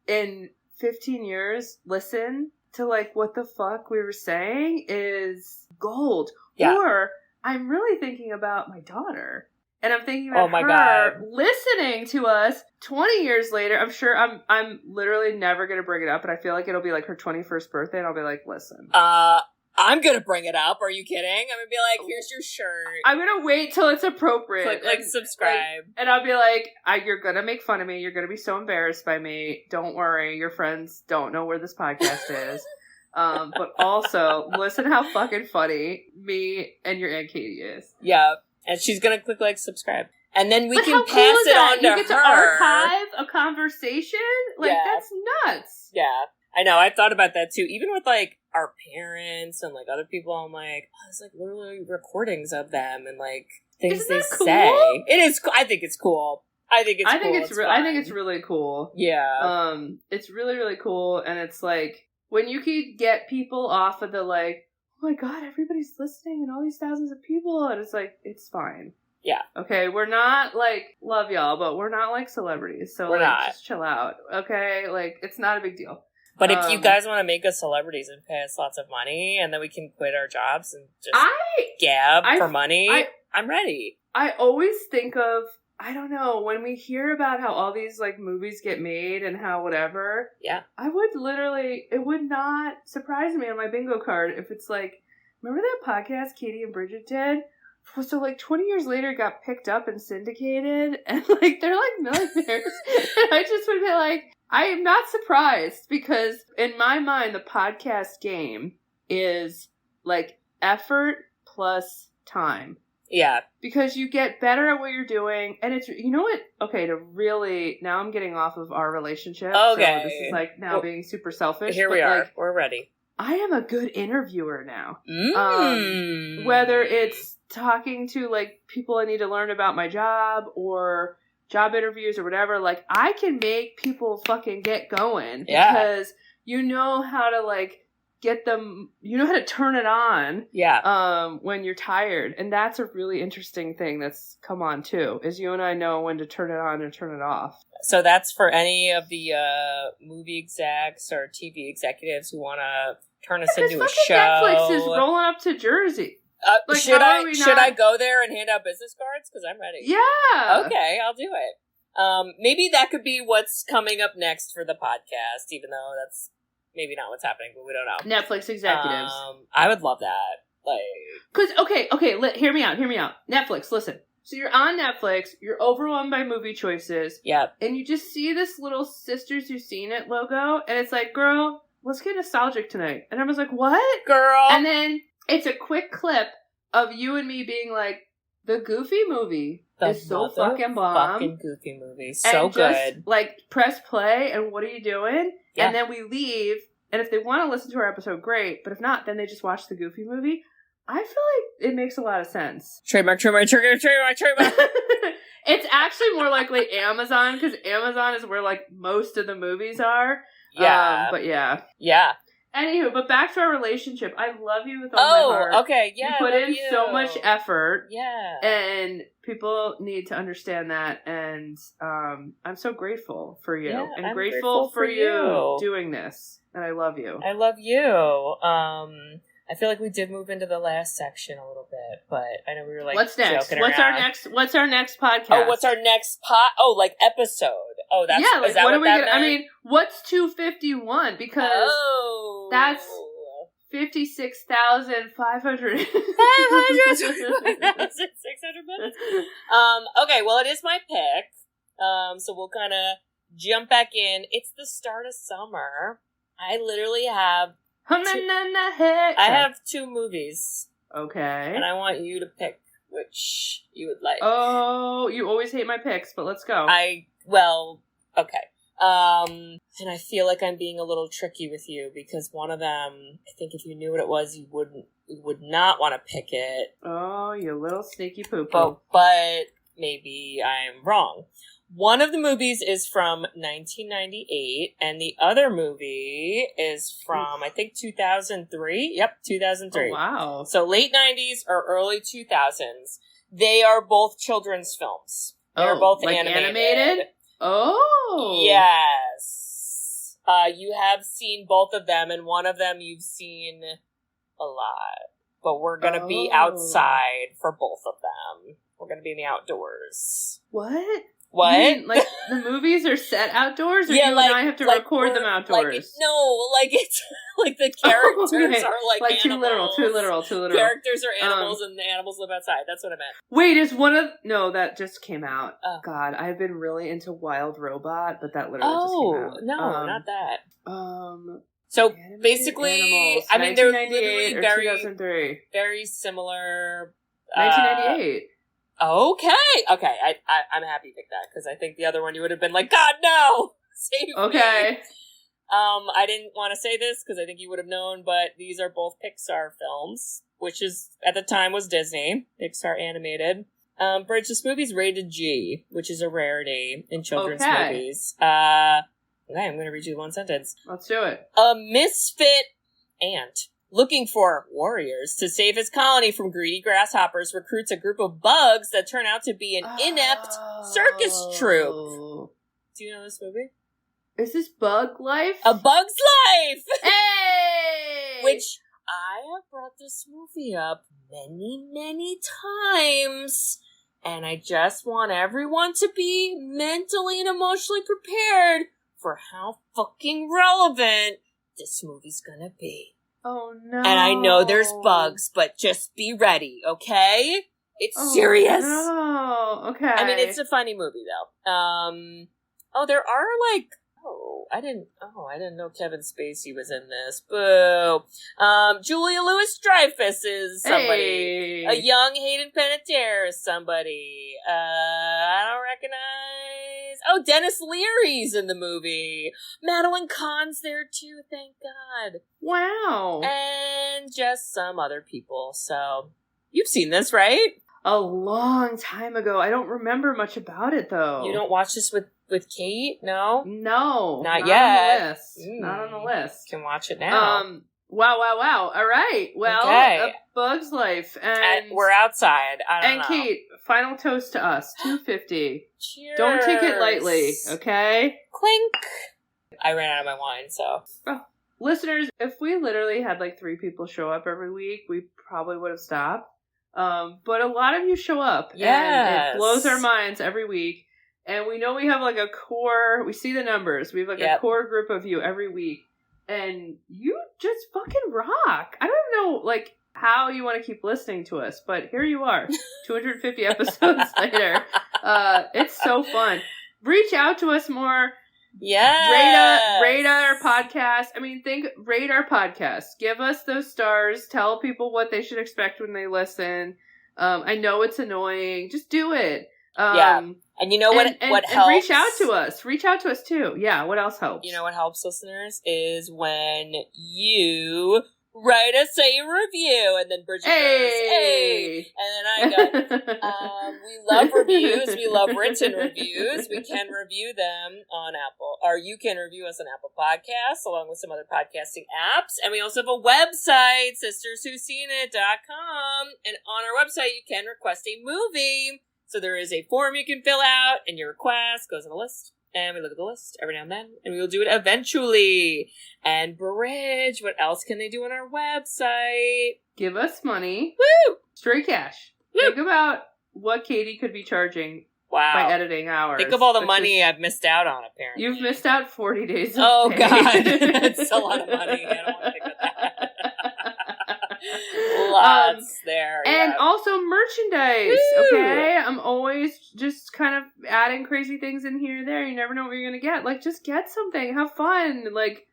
S2: in 15 years listen to like what the fuck we were saying is gold. Yeah. Or I'm really thinking about my daughter. And I'm thinking about her listening to us 20 years later. I'm sure I'm literally never going to bring it up, but I feel like it'll be like her 21st birthday, and I'll be like, listen.
S3: I'm going to bring it up. Are you kidding? I'm going to be like, here's your shirt.
S2: I'm going to wait till it's appropriate.
S3: Click like, subscribe.
S2: And I'll be like, you're going to make fun of me. You're going to be so embarrassed by me. Don't worry. Your friends don't know where this podcast is. But also, listen how fucking funny me and your Aunt Katie is.
S3: Yeah. And she's going to click like, subscribe. And then we can pass it on to her.
S2: You get to archive a conversation? Like, that's nuts.
S3: Yeah. I know. I thought about that too. Even with like our parents and like other people, I'm like, it's like literally recordings of them and like things they say. It is. I think it's cool. I think it's really cool.
S2: Yeah. It's really, really cool. And it's like, when you could get people off of the like, oh my god, everybody's listening and all these thousands of people, and it's like, it's fine.
S3: Yeah.
S2: Okay, we're not like, love y'all, but we're not like celebrities, so just chill out. Okay, like, it's not a big deal.
S3: But if you guys want to make us celebrities and pay us lots of money, and then we can quit our jobs and just gab for money, I'm ready.
S2: I always think of, I don't know, when we hear about how all these like movies get made and how whatever, I would literally, it would not surprise me on my bingo card if it's like, remember that podcast Katie and Bridget did? So like 20 years later it got picked up and syndicated, and like they're like millionaires. And I just would be like, I am not surprised, because in my mind the podcast game is like effort plus time.
S3: Yeah.
S2: Because you get better at what you're doing. And it's, you know what? Okay, to really, now I'm getting off of our relationship.
S3: Okay.
S2: So this is like now being super selfish.
S3: Here we are.
S2: Like,
S3: we're ready.
S2: I am a good interviewer now. Whether it's talking to like people I need to learn about my job or job interviews or whatever, like I can make people fucking get going.
S3: Yeah.
S2: Because you know how to like get them, you know how to turn it on when you're tired. And that's a really interesting thing that's come on too, is you and I know when to turn it on and turn it off.
S3: So that's for any of the movie execs or TV executives who want to turn us into a show.
S2: Netflix is rolling up to Jersey.
S3: Like, should I go there and hand out business cards? Because I'm ready.
S2: Yeah.
S3: Okay, I'll do it. Maybe that could be what's coming up next for the podcast, even though that's maybe not what's happening, but we don't know.
S2: Netflix executives.
S3: I would love that. Like,
S2: because hear me out. Netflix, listen. So you're on Netflix, you're overwhelmed by movie choices.
S3: Yep.
S2: And you just see this little Sisters Who've Seen It logo, and it's like, girl, let's get nostalgic tonight. And everyone's like, what?
S3: Girl.
S2: And then it's a quick clip of you and me being like, the Goofy movie is so fucking bomb.
S3: Fucking Goofy movie. So
S2: and
S3: good.
S2: Just, like, press play, and what are you doing?
S3: Yeah.
S2: And then we leave, and if they want to listen to our episode, great. But if not, then they just watch the Goofy movie. I feel like it makes a lot of sense.
S3: Trademark.
S2: It's actually more likely Amazon, because Amazon is where, like, most of the movies are.
S3: Yeah.
S2: But yeah.
S3: Yeah.
S2: Anywho, but back to our relationship. I love you with all my heart.
S3: Oh, okay. Yeah.
S2: You put in so much effort.
S3: Yeah.
S2: And people need to understand that. And I'm so grateful for you.
S3: Yeah,
S2: and
S3: I'm
S2: grateful for you doing this. And I love you.
S3: I love you. I feel like we did move into the last section a little bit, but I know we were like,
S2: what's next?
S3: What's
S2: our next podcast?
S3: Oh, what's our next like episode? Oh, that's
S2: yeah. Like,
S3: is that
S2: what are
S3: what
S2: we
S3: that
S2: gonna?
S3: meant?
S2: I mean, what's 251? Because that's 56,500.
S3: 600 minutes. Okay. Well, it is my pick. So we'll kind of jump back in. It's the start of summer. I literally have. I have 2 movies.
S2: Okay.
S3: And I want you to pick which you would like.
S2: Oh, you always hate my picks, but let's go.
S3: Okay. And I feel like I'm being a little tricky with you because one of them, I think if you knew what it was, you would not want to pick it.
S2: Oh, you little sneaky poo-poo.
S3: But maybe I'm wrong. One of the movies is from 1998, and the other movie is from, I think, 2003. Yep, 2003.
S2: Oh, wow.
S3: So late 90s or early 2000s. They are both children's films. They're both
S2: like
S3: animated.
S2: Oh.
S3: Yes. You have seen both of them, and one of them you've seen a lot. But we're going to be outside for both of them. We're going to be in the outdoors.
S2: What?
S3: What?
S2: You mean, like, the movies are set outdoors, or you and I have to record them outdoors?
S3: It's like the characters are like
S2: animals. Too literal.
S3: Characters are animals, and the animals live outside. That's what I meant.
S2: Wait, is one of... No, that just came out.
S3: Oh.
S2: God, I've been really into Wild Robot, but that literally just came out.
S3: No, not that. So
S2: Animated
S3: basically,
S2: animals,
S3: I mean, they're literally very,
S2: 2003.
S3: very similar.
S2: 1998.
S3: Okay. I'm happy you picked that because I think the other one you would have been like, God, no! Save me. I didn't want to say this because I think you would have known, but these are both Pixar films, which is, at the time, was Disney. Pixar animated. Bridget, this movie's rated G, which is a rarity in children's movies. Okay, I'm going to read you one sentence.
S2: Let's do it.
S3: A misfit ant looking for warriors to save his colony from greedy grasshoppers recruits a group of bugs that turn out to be an inept circus troupe. Do you know this movie?
S2: Is this Bug Life?
S3: A Bug's Life!
S2: Hey!
S3: Which I have brought this movie up many, many times. And I just want everyone to be mentally and emotionally prepared for how fucking relevant this movie's gonna be.
S2: Oh no.
S3: And I know there's bugs, but just be ready, okay? It's serious.
S2: No. Okay.
S3: I mean, it's a funny movie though. There are I didn't know Kevin Spacey was in this. Boo. Julia Louis-Dreyfus is somebody.
S2: Hey.
S3: A young Hayden Panettiere is somebody. I don't recognize. Oh, Dennis Leary's in the movie. Madeline Kahn's there too, thank God.
S2: Wow.
S3: And just some other people. So, you've seen this, right?
S2: A long time ago. I don't remember much about it, though.
S3: You don't watch this with Kate? No?
S2: No.
S3: Not yet.
S2: On the list. Not on the list.
S3: Can watch it now.
S2: Wow. All right. Well, A Bug's Life. And
S3: we're outside. I don't know.
S2: And Kate, final toast to us. 250.
S3: Cheers.
S2: Don't take it lightly, okay?
S3: Clink. I ran out of my wine, so.
S2: Listeners, if we literally had 3 people show up every week, we probably would have stopped. But a lot of you show up.
S3: Yes.
S2: And it blows our minds every week. And we know we have a core, we see the numbers. We have a core group of you every week. And you just fucking rock. I don't know, how you want to keep listening to us, but here you are, 250 episodes later. It's so fun. Reach out to us more.
S3: Yeah.
S2: Rate our podcast. I mean, rate our podcast. Give us those stars. Tell people what they should expect when they listen. I know it's annoying. Just do it.
S3: And you know what helps?
S2: And reach out to us. Reach out to us too. Yeah, what else helps?
S3: You know what helps, listeners? Is when you write us a review. And then Bridget goes, hey. And then I go, we love reviews. We love written reviews. We can review them on Apple, or you can review us on Apple Podcasts along with some other podcasting apps. And we also have a website, sisterswhoseenit.com. And on our website, you can request a movie. So there is a form you can fill out, and your request goes on a list. And we look at the list every now and then, and we will do it eventually. And Bridge, what else can they do on our website?
S2: Give us money.
S3: Woo!
S2: Straight cash. Woo! Think about what Katie could be charging by editing hours.
S3: Think of all the money I've missed out on, apparently.
S2: You've missed out 40 days of
S3: Oh,
S2: pay.
S3: God. That's a lot of money. I don't want to think of that. Lots there.
S2: And also merchandise, okay? I'm always just kind of adding crazy things in here and there. You never know what you're going to get. Like, just get something. Have fun. Like,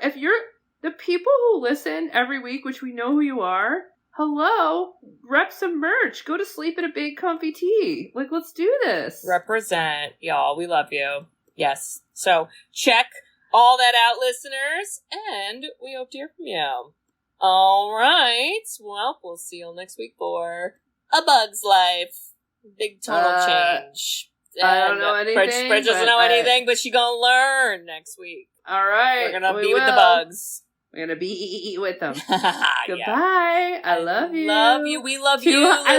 S2: if you're the people who listen every week, which we know who you are, hello, rep some merch. Go to sleep in a big comfy tee. Like, let's do this.
S3: Represent, y'all. We love you. Yes. So check all that out, listeners, and we hope to hear from you. All right. Well, we'll see you all next week for A Bug's Life. Big tonal change.
S2: I don't know anything.
S3: Bridget doesn't know anything, but she's going to learn next week.
S2: All right.
S3: We're going to be with the bugs.
S2: We're going to be with them.
S3: Goodbye.
S2: Yeah. I love you.
S3: Love you. We love you, listeners.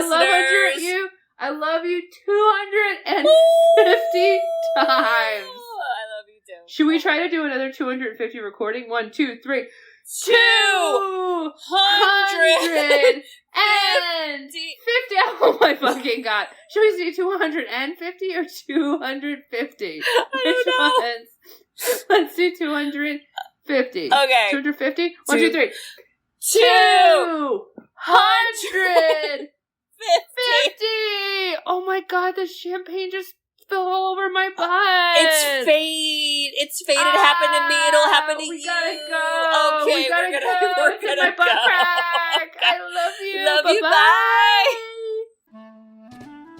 S2: I love you 250 times.
S3: I love you too.
S2: Should we try to do another 250 recording? 1, 2, 3.
S3: 250.
S2: Oh my fucking God. Should we do 250 or 250?
S3: I don't know.
S2: Let's do 250.
S3: Okay.
S2: 250? 1, 2, 3. 250. Oh my God, the champagne just spilled all over my butt.
S3: It's fate. It happened to me. It'll happen to you.
S2: We gotta go.
S3: Okay,
S2: we gotta go.
S3: We're gonna
S2: my butt
S3: go.
S2: crack. I love you.
S3: Love you.
S2: Bye.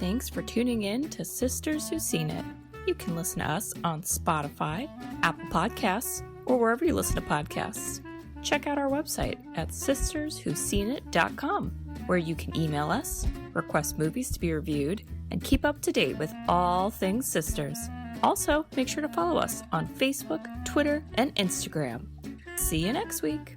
S4: Thanks for tuning in to Sisters Who Seen It. You can listen to us on Spotify, Apple Podcasts, or wherever you listen to podcasts. Check out our website at sisterswhoseenit.com, where you can email us, request movies to be reviewed, and keep up to date with all things sisters. Also, make sure to follow us on Facebook, Twitter, and Instagram. See you next week.